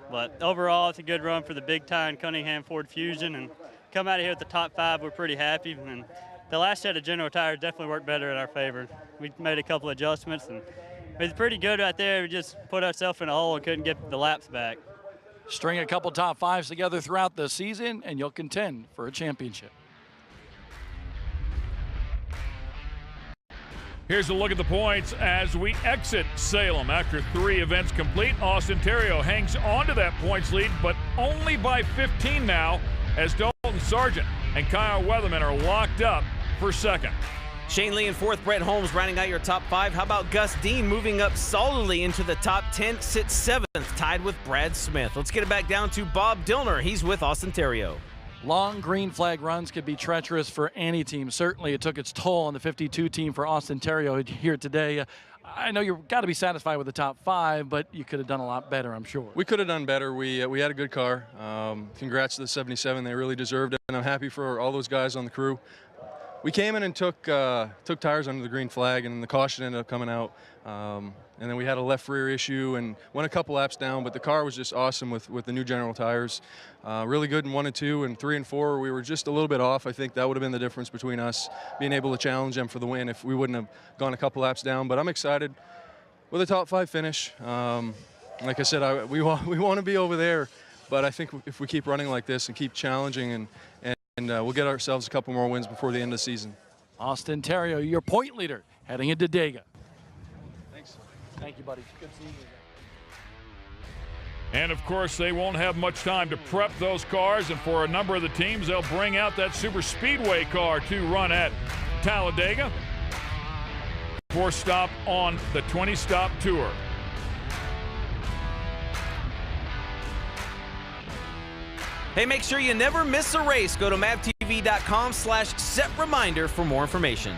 But overall, it's a good run for the big-time Cunningham Ford Fusion. And come out of here with the top 5, we're pretty happy. And the last set of General tires definitely worked better in our favor. We made a couple adjustments, and it was pretty good right there. We just put ourselves in a hole and couldn't get the laps back. String a couple top 5s together throughout the season, and you'll contend for a championship. Here's a look at the points as we exit Salem. After 3 events complete, Austin Terrio hangs on to that points lead, but only by 15 now, as Dalton Sargent and Kyle Weatherman are locked up for second. Shane Lee in 4th, Brett Holmes rounding out your top 5. How about Gus Dean moving up solidly into the top 10, sits 7th, tied with Brad Smith. Let's get it back down to Bob Dillner. He's with Austin Terrio. Long green flag runs could be treacherous for any team. Certainly it took its toll on the 52 team for Austin Terrio here today. I know you've got to be satisfied with the top 5, but you could have done a lot better, I'm sure. We could have done better. We had a good car. Congrats to the 77. They really deserved it, and I'm happy for all those guys on the crew. We came in and took tires under the green flag, and the caution ended up coming out. And then we had a left rear issue and went a couple laps down, but the car was just awesome with the new General tires. Really good in 1 and 2, and 3 and 4 we were just a little bit off. I think that would have been the difference between us being able to challenge them for the win if we wouldn't have gone a couple laps down. But I'm excited with a top 5 finish. Like I said, we want to be over there, but I think if we keep running like this and keep challenging, and we'll get ourselves a couple more wins before the end of the season. Austin Terrio, your point leader, heading into Dega. Thanks. Thank you, buddy. Good seeing you. And, of course, they won't have much time to prep those cars, and for a number of the teams, they'll bring out that Super Speedway car to run at Talladega. 4th stop on the 20-stop tour. Hey, make sure you never miss a race. Go to mavtv.com/set reminder for more information.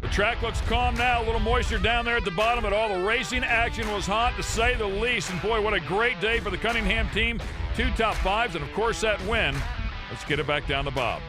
The track looks calm now, a little moisture down there at the bottom, but all the racing action was hot, to say the least. And boy, what a great day for the Cunningham team. 2 top 5s, and of course that win. Let's get it back down the Bob.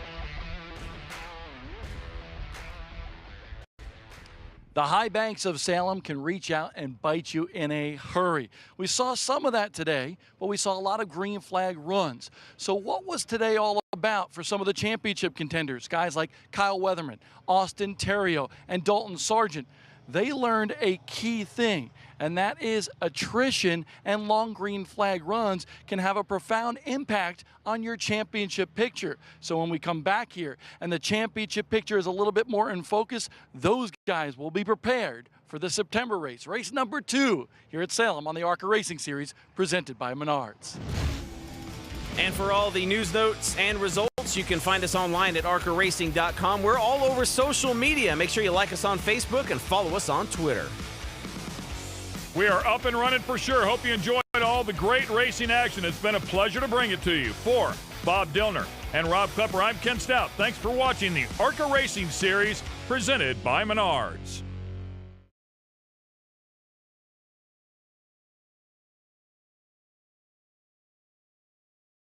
The high banks of Salem can reach out and bite you in a hurry. We saw some of that today, but we saw a lot of green flag runs. So what was today all about for some of the championship contenders? Guys like Kyle Weatherman, Austin Terrio, and Dalton Sargent. They learned a key thing, and that is attrition and long green flag runs can have a profound impact on your championship picture. So when we come back here and the championship picture is a little bit more in focus, those guys will be prepared for the September race, race number 2 here at Salem on the ARCA Racing Series presented by Menards. And for all the news notes and results, you can find us online at arcaracing.com. We're all over social media. Make sure you like us on Facebook and follow us on Twitter. We are up and running for sure. Hope you enjoyed all the great racing action. It's been a pleasure to bring it to you. For Bob Dillner and Rob Klepper, I'm Ken Stout. Thanks for watching the ARCA Racing Series presented by Menards.